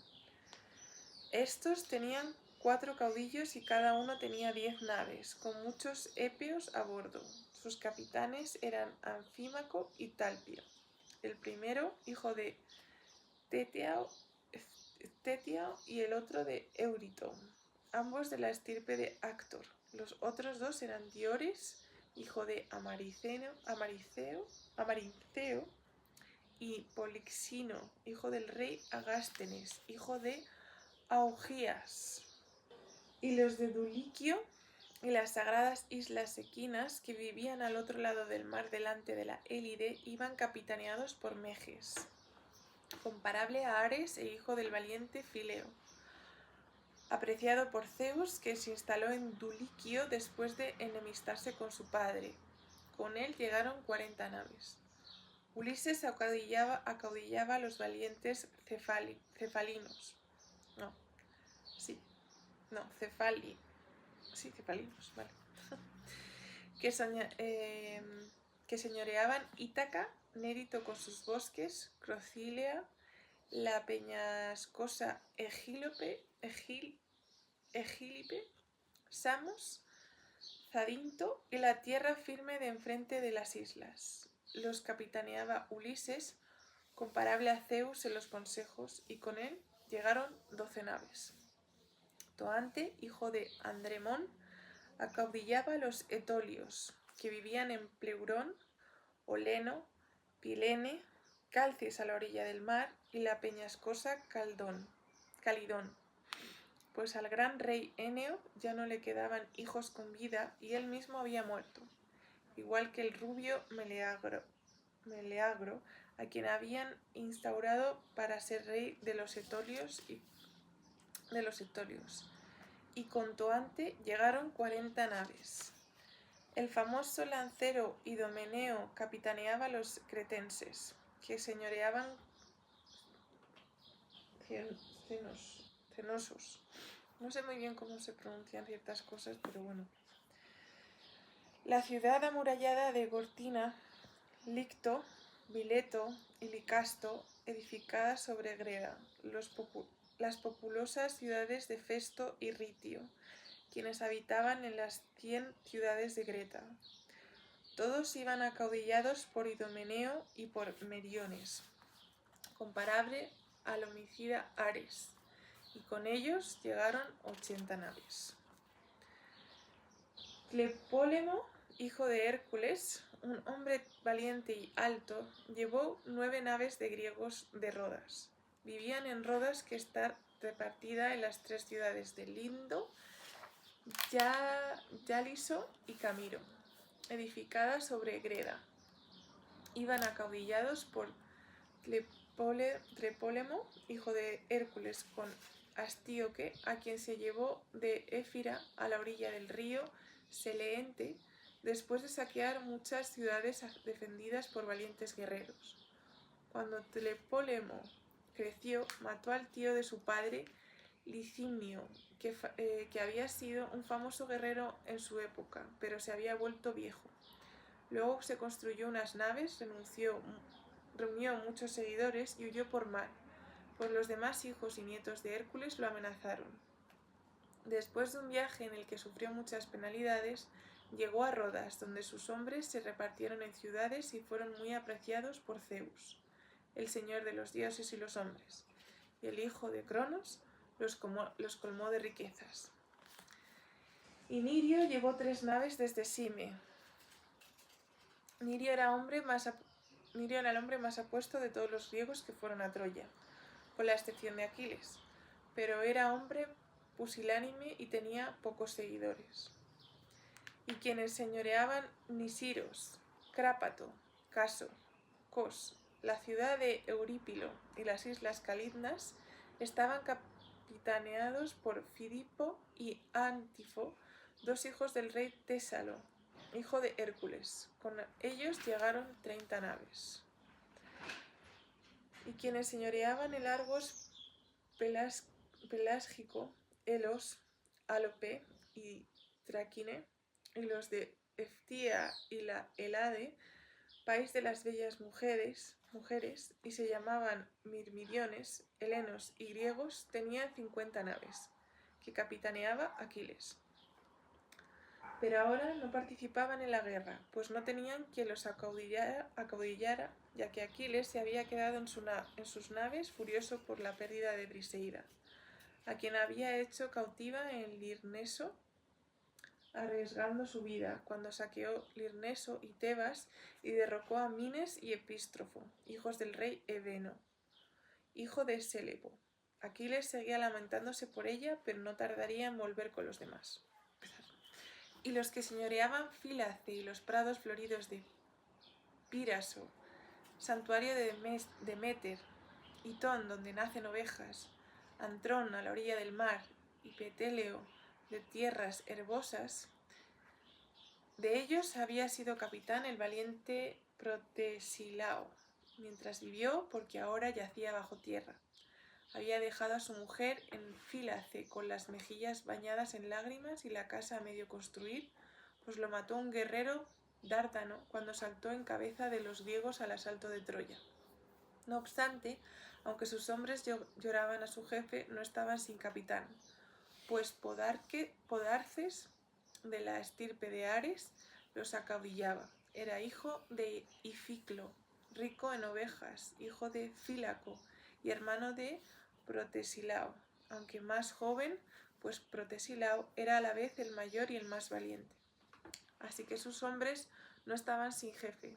Estos tenían 4 caudillos y cada uno tenía 10 naves, con muchos épeos a bordo. Sus capitanes eran Anfímaco y Talpio, el primero hijo de Tetiao y el otro de Eurito, ambos de la estirpe de Actor. Los otros dos eran Diores, hijo de Amariceo, y Polixino, hijo del rey Agástenes, hijo de Augías. Y los de Duliquio y las sagradas islas equinas, que vivían al otro lado del mar delante de la Élide, iban capitaneados por Meges, comparable a Ares e hijo del valiente Fileo, apreciado por Zeus, que se instaló en Duliquio después de enemistarse con su padre. Con él llegaron 40 naves. Ulises acaudillaba a los valientes cefalinos. Cefalinos, vale. que señoreaban Ítaca, Nérito con sus bosques, Crocílea, la peñascosa Egílipe, Samos, Zadinto y la tierra firme de enfrente de las islas. Los capitaneaba Ulises, comparable a Zeus en los consejos, y con él llegaron 12 naves. Toante, hijo de Andremón, acaudillaba a los etolios, que vivían en Pleurón, Oleno, Pilene, Calcis a la orilla del mar y la peñascosa Calidón, pues al gran rey Éneo ya no le quedaban hijos con vida y él mismo había muerto, igual que el rubio Meleagro, a quien habían instaurado para ser rey de los etolios y con Toante llegaron 40 naves. El famoso lancero Idomeneo capitaneaba a los cretenses, que señoreaban Cenosos. No sé muy bien cómo se pronuncian ciertas cosas, pero bueno. La ciudad amurallada de Gortina, Licto, Mileto y Licasto, edificada sobre Greda, las populosas ciudades de Festo y Ritio, quienes habitaban en las 100 ciudades de Greta. Todos iban acaudillados por Idomeneo y por Meriones, comparable al homicida Ares, y con ellos llegaron 80 naves. Tlepólemo, hijo de Hércules, un hombre valiente y alto, llevó 9 naves de griegos de Rodas. Vivían en Rodas, que está repartida en las 3 ciudades de Lindo, Yaliso y Camiro, edificada sobre Greda. Iban acaudillados por Tlepólemo, hijo de Hércules, con Astíoque, a quien se llevó de Éfira a la orilla del río Seleente, después de saquear muchas ciudades defendidas por valientes guerreros. Cuando Tlepólemo creció, mató al tío de su padre, Licinio, que había sido un famoso guerrero en su época, pero se había vuelto viejo. Luego se construyó unas naves, reunió muchos seguidores y huyó por mar, pues los demás hijos y nietos de Hércules lo amenazaron. Después de un viaje en el que sufrió muchas penalidades, llegó a Rodas, donde sus hombres se repartieron en ciudades y fueron muy apreciados por Zeus, el señor de los dioses y los hombres, y el hijo de Cronos los colmó de riquezas. Y Nirio llevó 3 naves desde Sime. Nirio era el hombre más apuesto de todos los griegos que fueron a Troya, con la excepción de Aquiles, pero era hombre pusilánime y tenía pocos seguidores. Y quienes señoreaban Nisiros, Crápato, Caso, Cos, la ciudad de Eurípilo y las islas Calidnas estaban capitaneados por Filipo y Antifo, 2 hijos del rey Tésalo, hijo de Hércules. Con ellos llegaron 30 naves. Y quienes señoreaban el Argos Pelásgico, Elos, Álope y Traquine, y los de Eftía y la Helade, país de las bellas mujeres, y se llamaban mirmidiones, helenos y griegos, tenían 50 naves, que capitaneaba Aquiles. Pero ahora no participaban en la guerra, pues no tenían quien los acaudillara, ya que Aquiles se había quedado en sus naves furioso por la pérdida de Briseida, a quien había hecho cautiva en Lirneso, arriesgando su vida, cuando saqueó Lirneso y Tebas y derrocó a Mines y Epístrofo, hijos del rey Eveno, hijo de Sélepo. Aquiles seguía lamentándose por ella, pero no tardaría en volver con los demás. Y los que señoreaban Fílace y los prados floridos de Píraso, santuario de Deméter, Itón, donde nacen ovejas, Antrón, a la orilla del mar, y Petéleo, de tierras herbosas, de ellos había sido capitán el valiente Protesilao, mientras vivió, porque ahora yacía bajo tierra. Había dejado a su mujer en Fílace con las mejillas bañadas en lágrimas y la casa a medio construir, pues lo mató un guerrero Dárdano cuando saltó en cabeza de los griegos al asalto de Troya. No obstante, aunque sus hombres lloraban a su jefe, no estaban sin capitán, pues Podarces, de la estirpe de Ares, los acaudillaba. Era hijo de Ificlo, rico en ovejas, hijo de Fílaco y hermano de Protesilao, aunque más joven, pues Protesilao era a la vez el mayor y el más valiente. Así que sus hombres no estaban sin jefe.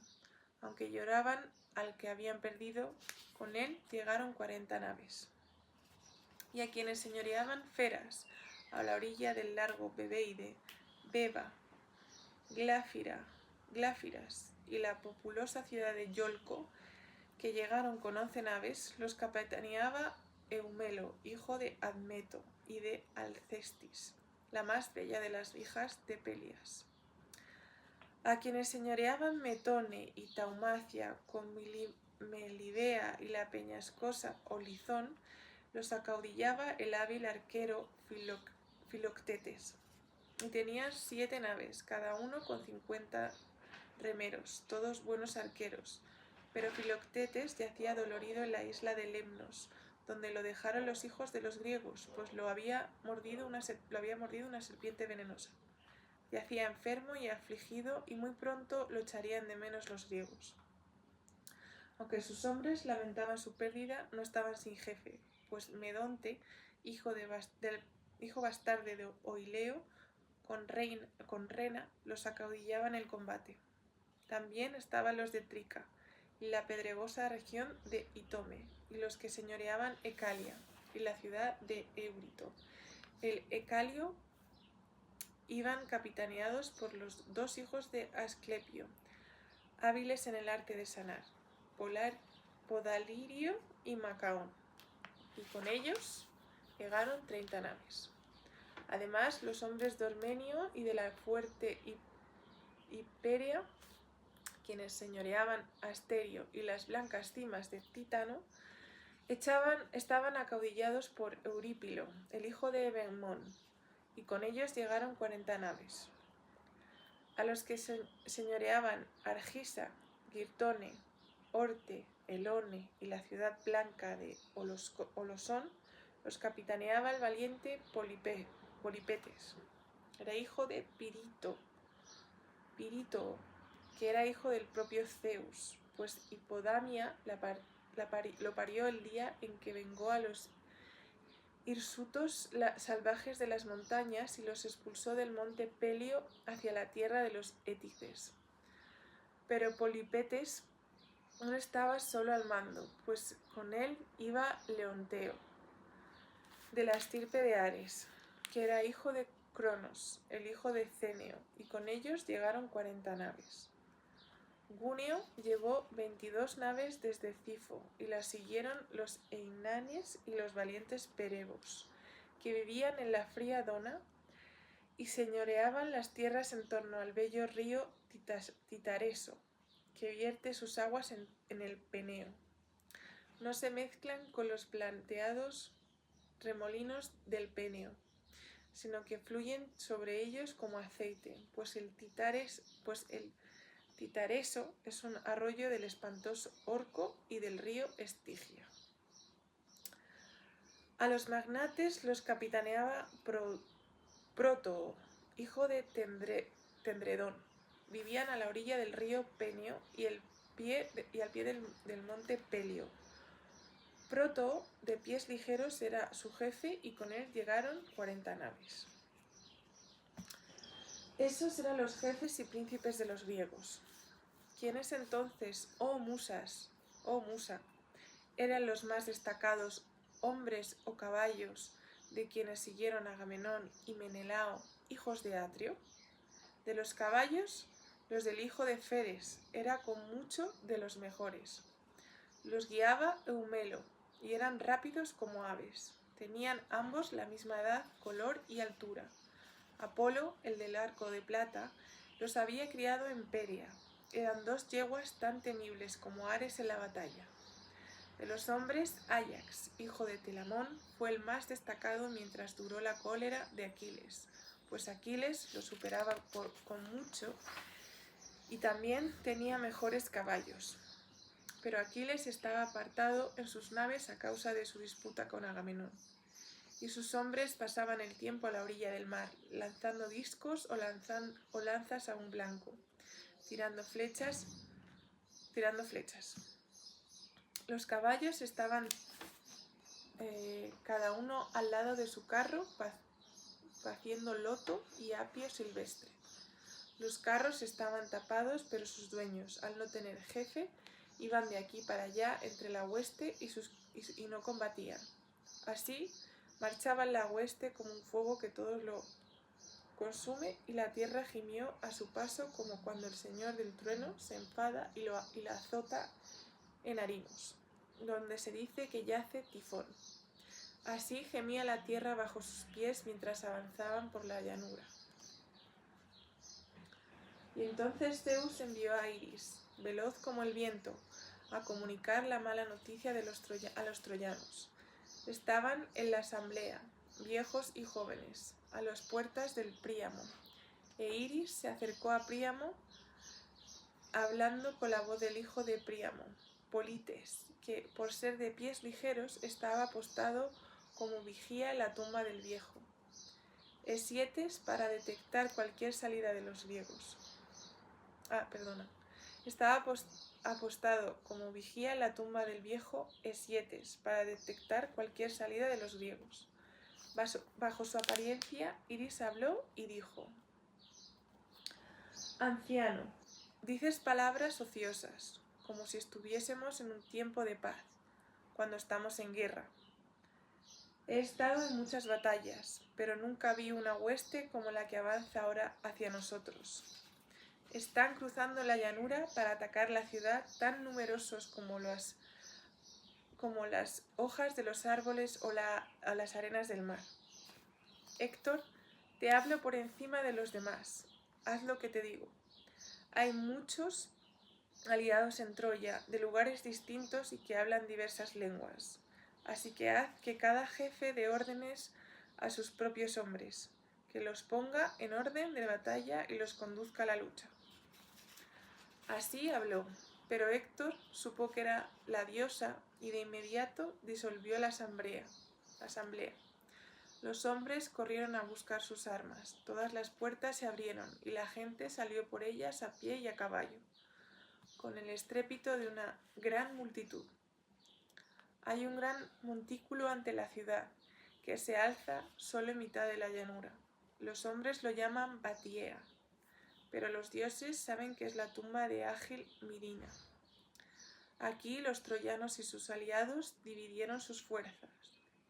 Aunque lloraban al que habían perdido, con él llegaron 40 naves. Y a quienes señoreaban Feras, a la orilla del largo Bebeide, Beba, Gláfiras y la populosa ciudad de Yolco, que llegaron con 11 naves, los capitaneaba Eumelo, hijo de Admeto, y de Alcestis, la más bella de las hijas de Pelias. A quienes señoreaban Metone y Taumacia con Melibea y la peñascosa Olizón, los acaudillaba el hábil arquero Filoctetes, y tenían 7 naves, cada uno con 50 remeros, todos buenos arqueros. Pero Filoctetes yacía dolorido en la isla de Lemnos, donde lo dejaron los hijos de los griegos, pues lo había mordido una serpiente venenosa. Yacía enfermo y afligido, y muy pronto lo echarían de menos los griegos. Aunque sus hombres lamentaban su pérdida, no estaban sin jefe, pues Medonte, hijo bastardo de Oileo, con Rena, los acaudillaba en el combate. También estaban los de Trica y la pedregosa región de Itome, y los que señoreaban Ecalia y la ciudad de Eurito. El Ecalio iban capitaneados por los 2 hijos de Asclepio, hábiles en el arte de sanar, Podalirio y Macaón, y con ellos llegaron 30 naves. Además, los hombres de Ormenio y de la fuerte Hiperia, quienes señoreaban Asterio y las blancas cimas de Títano, estaban acaudillados por Eurípilo, el hijo de Ebenmón, y con ellos llegaron 40 naves. A los que señoreaban Argisa, Girtone, Orte, Elone y la ciudad blanca de Olosón, los capitaneaba el valiente Polipetes. Era hijo de Pirito, que era hijo del propio Zeus, pues Hipodamia lo parió el día en que vengó a los hirsutos salvajes de las montañas y los expulsó del monte Pelio hacia la tierra de los Étices. Pero Polipetes no estaba solo al mando, pues con él iba Leonteo, de la estirpe de Ares, que era hijo de Cronos, el hijo de Ceneo, y con ellos llegaron 40 naves. Guneo llevó 22 naves desde Cifo, y las siguieron los Einanes y los valientes Perebos, que vivían en la fría Dona y señoreaban las tierras en torno al bello río Titareso, que vierte sus aguas en el Peneo. No se mezclan con los planteados remolinos del Peneo, sino que fluyen sobre ellos como aceite, pues el Titareso es un arroyo del espantoso Orco y del río Estigia. A los magnates los capitaneaba Prótoo, hijo de Tendredón. Vivían a la orilla del río Penio y al pie del monte Pelio. Prótoo, de pies ligeros, era su jefe, y con él llegaron 40 naves. Esos eran los jefes y príncipes de los griegos. ¿Quiénes entonces, oh Musa, eran los más destacados hombres o caballos de quienes siguieron a Agamenón y Menelao, hijos de Atrio? De los caballos, los del hijo de Feres era con mucho de los mejores. Los guiaba Eumelo, y eran rápidos como aves. Tenían ambos la misma edad, color y altura. Apolo, el del arco de plata, los había criado en Peria. Eran 2 yeguas tan temibles como Ares en la batalla. De los hombres, Áyax, hijo de Telamón, fue el más destacado mientras duró la cólera de Aquiles, pues Aquiles lo superaba con mucho y también tenía mejores caballos. Pero Aquiles estaba apartado en sus naves a causa de su disputa con Agamenón. Y sus hombres pasaban el tiempo a la orilla del mar, lanzando discos o lanzas a un blanco, tirando flechas. Los caballos estaban cada uno al lado de su carro, haciendo loto y apio silvestre. Los carros estaban tapados, pero sus dueños, al no tener jefe, iban de aquí para allá entre la hueste y no combatían. Así marchaba la hueste como un fuego que todo lo consume, y la tierra gimió a su paso como cuando el señor del trueno se enfada y la azota en Arimos, donde se dice que yace Tifón. Así gemía la tierra bajo sus pies mientras avanzaban por la llanura. Y entonces Zeus envió a Iris, veloz como el viento, a comunicar la mala noticia a los troyanos. Estaban en la asamblea, viejos y jóvenes, a las puertas del Príamo, e Iris se acercó a Príamo hablando con la voz del hijo de Príamo, Polites, que por ser de pies ligeros estaba apostado como vigía en la tumba del viejo. Esietes para detectar cualquier salida de los griegos. Estaba apostado como vigía en la tumba del viejo Esietes para detectar cualquier salida de los griegos. Bajo su apariencia, Iris habló y dijo: Anciano, dices palabras ociosas, como si estuviésemos en un tiempo de paz, cuando estamos en guerra. He estado en muchas batallas, pero nunca vi una hueste como la que avanza ahora hacia nosotros. Están cruzando la llanura para atacar la ciudad, tan numerosos como las hojas de los árboles o las arenas del mar. Héctor, te hablo por encima de los demás. Haz lo que te digo. Hay muchos aliados en Troya, de lugares distintos y que hablan diversas lenguas. Así que haz que cada jefe dé órdenes a sus propios hombres, que los ponga en orden de batalla y los conduzca a la lucha. Así habló, pero Héctor supo que era la diosa y de inmediato disolvió la asamblea. Los hombres corrieron a buscar sus armas, todas las puertas se abrieron y la gente salió por ellas a pie y a caballo, con el estrépito de una gran multitud. Hay un gran montículo ante la ciudad, que se alza solo en mitad de la llanura. Los hombres lo llaman Batiea, pero los dioses saben que es la tumba de Ágil Mirina. Aquí los troyanos y sus aliados dividieron sus fuerzas.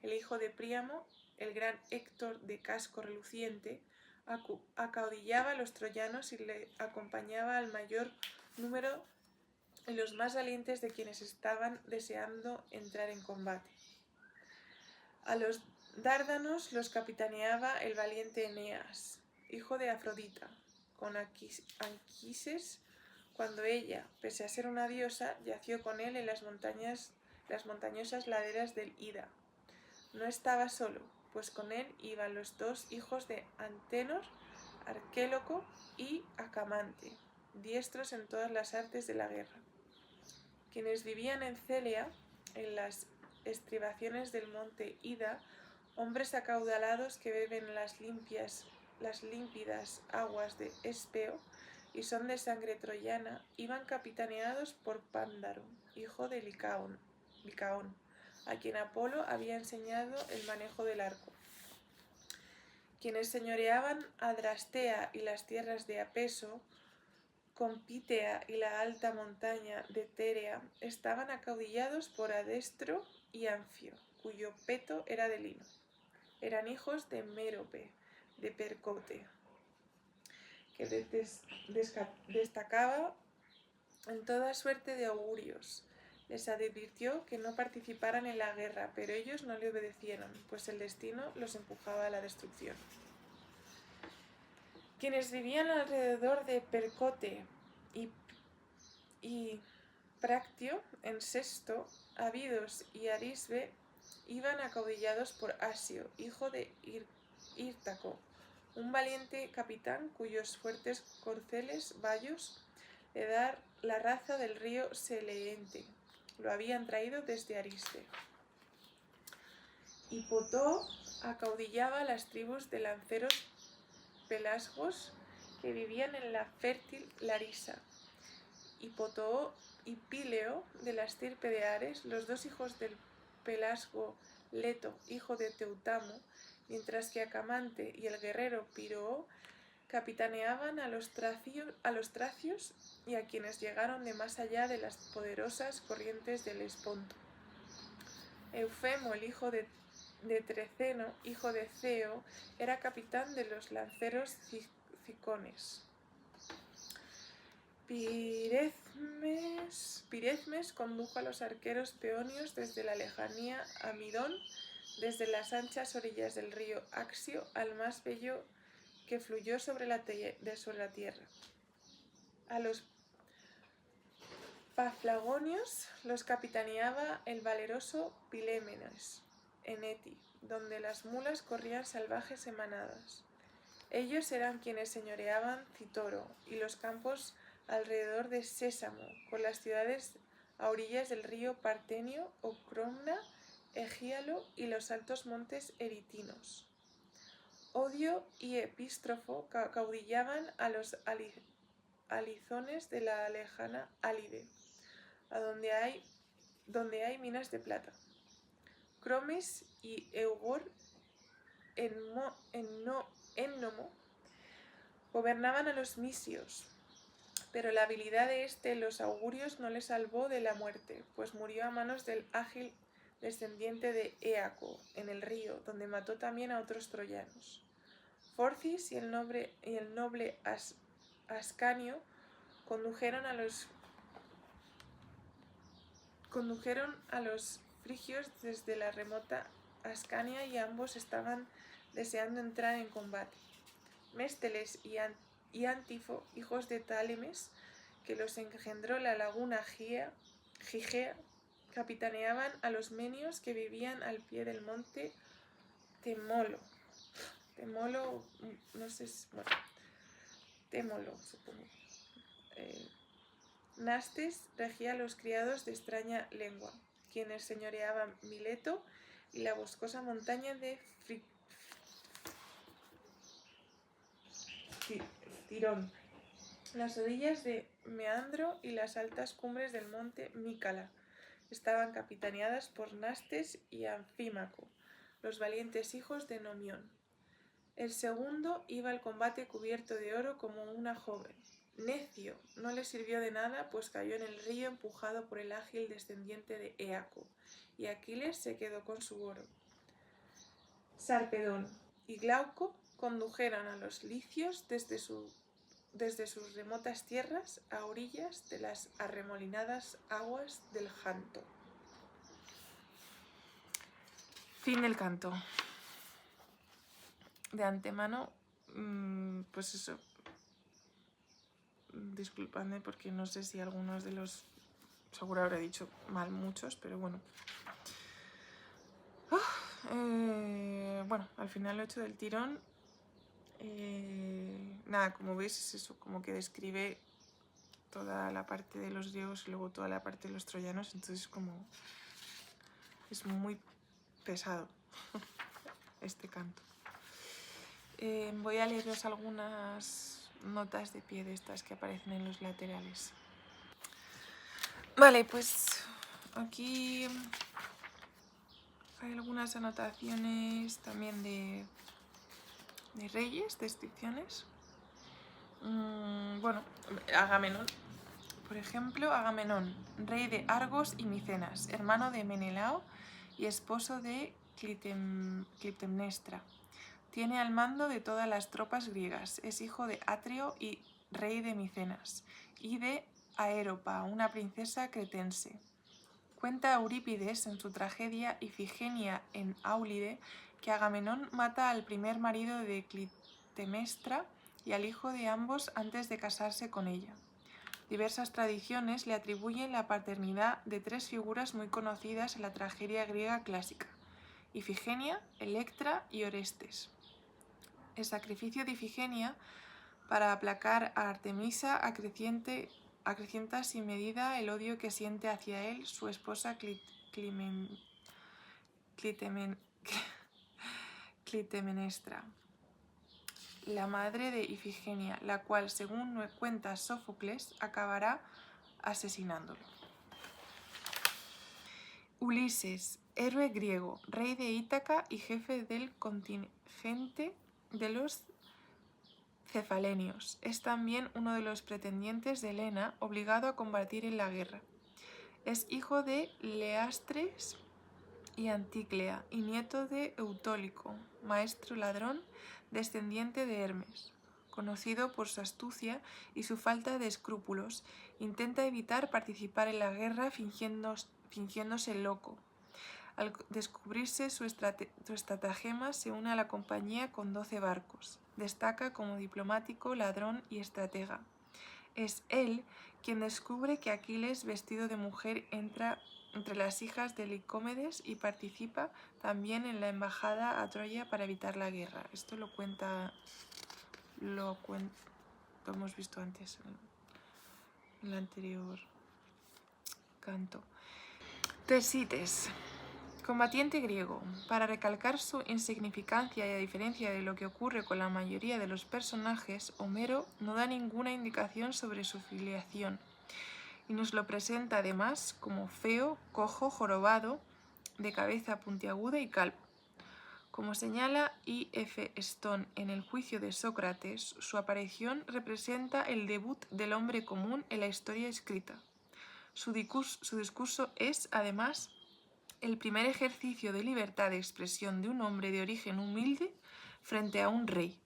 El hijo de Príamo, el gran Héctor de casco reluciente, acaudillaba a los troyanos y le acompañaba al mayor número y los más valientes de quienes estaban deseando entrar en combate. A los dárdanos los capitaneaba el valiente Eneas, hijo de Afrodita, con Anquises, cuando ella, pese a ser una diosa, yació con él en las montañosas laderas del Ida. No estaba solo, pues con él iban los dos hijos de Antenor, Arquéloco y Acamante, diestros en todas las artes de la guerra. Quienes vivían en Célea, en las estribaciones del monte Ida, hombres acaudalados que beben las límpidas aguas de Espeo y son de sangre troyana, iban capitaneados por Pándaro, hijo de Licaón, a quien Apolo había enseñado el manejo del arco. Quienes señoreaban Adrastea y las tierras de Apeso, con Pitea y la alta montaña de Térea, estaban acaudillados por Adestro y Anfio, cuyo peto era de lino. Eran hijos de Mérope, de Percote, que destacaba en toda suerte de augurios. Les advirtió que no participaran en la guerra, pero ellos no le obedecieron, pues el destino los empujaba a la destrucción. Quienes vivían alrededor de Percote y Practio, en Sesto, Abidos y Arisbe, iban acaudillados por Asio, hijo de Hírtaco, un valiente capitán cuyos fuertes corceles bayos de dar la raza del río Seleente lo habían traído desde Ariste. Y Potoo acaudillaba las tribus de lanceros pelasgos que vivían en la fértil Larisa. Y Potoo y Píleo de la estirpe de Ares, los dos hijos del pelasgo Leto, hijo de Teutamo, mientras que Acamante y el guerrero Piroo capitaneaban a los tracios y a quienes llegaron de más allá de las poderosas corrientes del Esponto. Eufemo, el hijo de Treceno, hijo de Ceo, era capitán de los lanceros cicones. Pirezmes condujo a los arqueros peonios desde la lejanía a Midón, desde las anchas orillas del río Axio al más bello que fluyó sobre la tierra. A los paflagonios los capitaneaba el valeroso Pilémenes en Eti, donde las mulas corrían salvajes en manadas. Ellos eran quienes señoreaban Citoro y los campos alrededor de Sésamo, con las ciudades a orillas del río Partenio, Ocromna, Egíalo y los altos montes eritinos. Odio y Epístrofo caudillaban a los alizones de la lejana Álide, donde hay minas de plata. Cromis y Eugor Ennomo gobernaban a los misios, pero la habilidad de los augurios no le salvó de la muerte, pues murió a manos del ágil descendiente de Éaco en el río, donde mató también a otros troyanos. Forcis y el noble Ascanio condujeron a los frigios desde la remota Ascania y ambos estaban deseando entrar en combate. Mésteles y Antifo, hijos de Tálemes, que los engendró la laguna Gigea, capitaneaban a los menios que vivían al pie del monte Témolo, no sé, bueno, Témolo, supongo. Nastes regía a los criados de extraña lengua, quienes señoreaban Mileto y la boscosa montaña de Tirón, las orillas de Meandro y las altas cumbres del monte Mícala estaban capitaneadas por Nastes y Anfímaco, los valientes hijos de Nomión. El segundo iba al combate cubierto de oro como una joven. Necio, no le sirvió de nada, pues cayó en el río empujado por el ágil descendiente de Éaco, y Aquiles se quedó con su oro. Sarpedón y Glauco condujeron a los licios desde sus remotas tierras a orillas de las arremolinadas aguas del Janto. Fin del canto. De antemano, pues eso, disculpadme porque no sé si algunos de los, seguro habré dicho mal muchos, pero bueno. Bueno, al final lo he hecho del tirón. Nada, como veis es eso, como que describe toda la parte de los griegos y luego toda la parte de los troyanos, entonces como es muy pesado este canto. Voy a leeros algunas notas de pie de estas que aparecen en los laterales. Vale, pues aquí hay algunas anotaciones también de reyes, descripciones. Bueno, Agamenón, por ejemplo, Agamenón, rey de Argos y Micenas, hermano de Menelao y esposo de Clitemnestra. Tiene al mando de todas las tropas griegas, es hijo de Atrio y rey de Micenas, y de Aéropa, una princesa cretense. Cuenta Eurípides en su tragedia Ifigenia en Áulide que Agamenón mata al primer marido de Clitemnestra y al hijo de ambos antes de casarse con ella. Diversas tradiciones le atribuyen la paternidad de tres figuras muy conocidas en la tragedia griega clásica: Ifigenia, Electra y Orestes. El sacrificio de Ifigenia para aplacar a Artemisa acrecienta sin medida el odio que siente hacia él su esposa Clitemnestra, la madre de Ifigenia, la cual, según cuenta Sófocles, acabará asesinándolo. Ulises, héroe griego, rey de Ítaca y jefe del contingente de los cefalenios. Es también uno de los pretendientes de Helena, obligado a combatir en la guerra. Es hijo de Leastres y Anticlea, y nieto de Eutólico, maestro ladrón, descendiente de Hermes. Conocido por su astucia y su falta de escrúpulos, intenta evitar participar en la guerra fingiéndose loco. Al descubrirse su estratagema, se une a la compañía con 12 barcos. Destaca como diplomático, ladrón y estratega. Es él quien descubre que Aquiles, vestido de mujer, entra entre las hijas de Licómedes y participa también en la embajada a Troya para evitar la guerra. Esto lo hemos visto antes en el anterior canto. Tersites, combatiente griego. Para recalcar su insignificancia y a diferencia de lo que ocurre con la mayoría de los personajes, Homero no da ninguna indicación sobre su filiación y nos lo presenta además como feo, cojo, jorobado, de cabeza puntiaguda y calvo. Como señala E. F. Stone en El juicio de Sócrates, su aparición representa el debut del hombre común en la historia escrita. Su discurso es, además, el primer ejercicio de libertad de expresión de un hombre de origen humilde frente a un rey.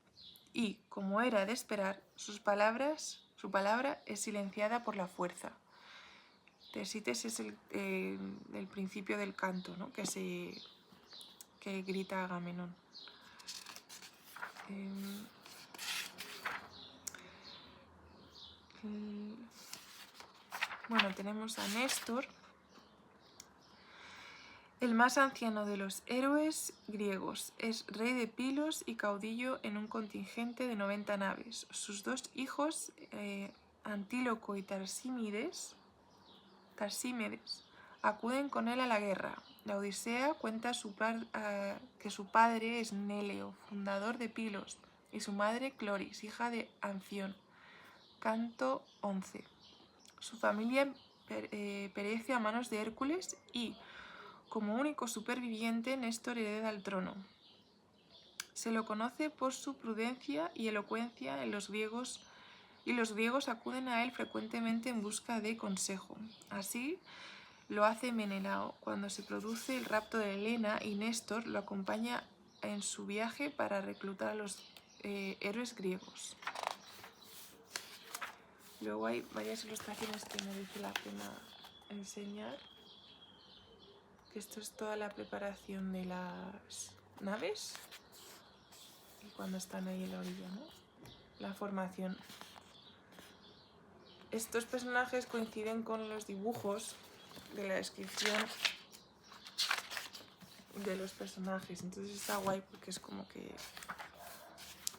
Y, como era de esperar, su palabra es silenciada por la fuerza. Tersites es el principio del canto, ¿no? que grita Agamenón. Bueno, tenemos a Néstor, el más anciano de los héroes griegos. Es rey de Pilos y caudillo en un contingente de 90 naves. Sus dos hijos, Antíloco y Tarsímedes, acuden con él a la guerra. La Odisea cuenta que su padre es Néleo, fundador de Pilos, y su madre Cloris, hija de Anfión. Canto 11. Su familia perece a manos de Hércules y, como único superviviente, Néstor hereda el trono. Se lo conoce por su prudencia y elocuencia y los griegos acuden a él frecuentemente en busca de consejo. Así lo hace Menelao cuando se produce el rapto de Helena y Néstor lo acompaña en su viaje para reclutar a los héroes griegos. Luego hay varias ilustraciones que merece la pena enseñar. Esto es toda la preparación de las naves y cuando están ahí en la orilla, ¿no? La formación. Estos personajes coinciden con los dibujos de la descripción de los personajes, entonces está guay porque es como que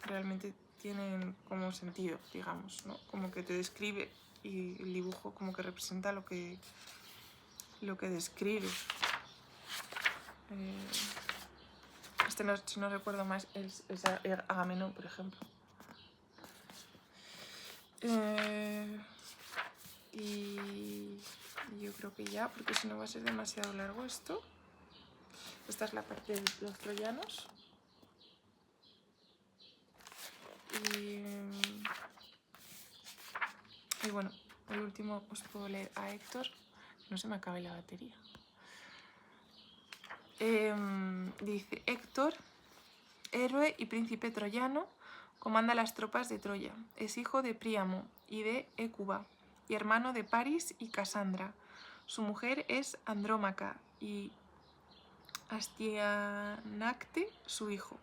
realmente tienen como sentido, digamos, ¿no? Como que te describe y el dibujo como que representa lo que describe. No, si no recuerdo más, es Agamenón, por ejemplo. Y yo creo que ya, porque si no va a ser demasiado largo esto. Esta es la parte de los troyanos. Y bueno, el último os puedo leer a Héctor. No se me acabe la batería. Dice: Héctor, héroe y príncipe troyano, comanda las tropas de Troya. Es hijo de Príamo y de Hécuba, y hermano de Paris y Casandra. Su mujer es Andrómaca y Astianacte, su hijo.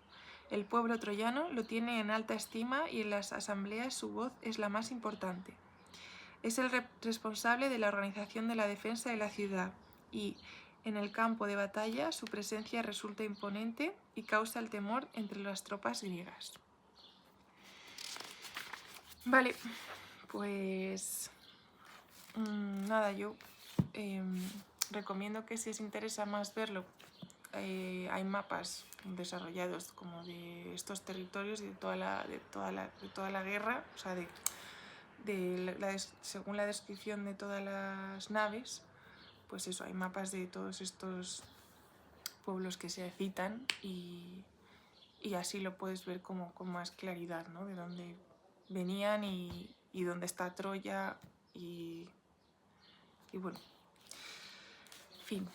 El pueblo troyano lo tiene en alta estima y en las asambleas su voz es la más importante. Es el responsable de la organización de la defensa de la ciudad y, en el campo de batalla, su presencia resulta imponente y causa el temor entre las tropas griegas. Vale, pues nada, yo recomiendo que si os interesa más verlo, hay mapas desarrollados como de estos territorios y de toda la guerra, o sea, según la descripción de todas las naves, pues eso, hay mapas de todos estos pueblos que se citan y así lo puedes ver como con más claridad, ¿no? De dónde venían y dónde está Troya y bueno, fin.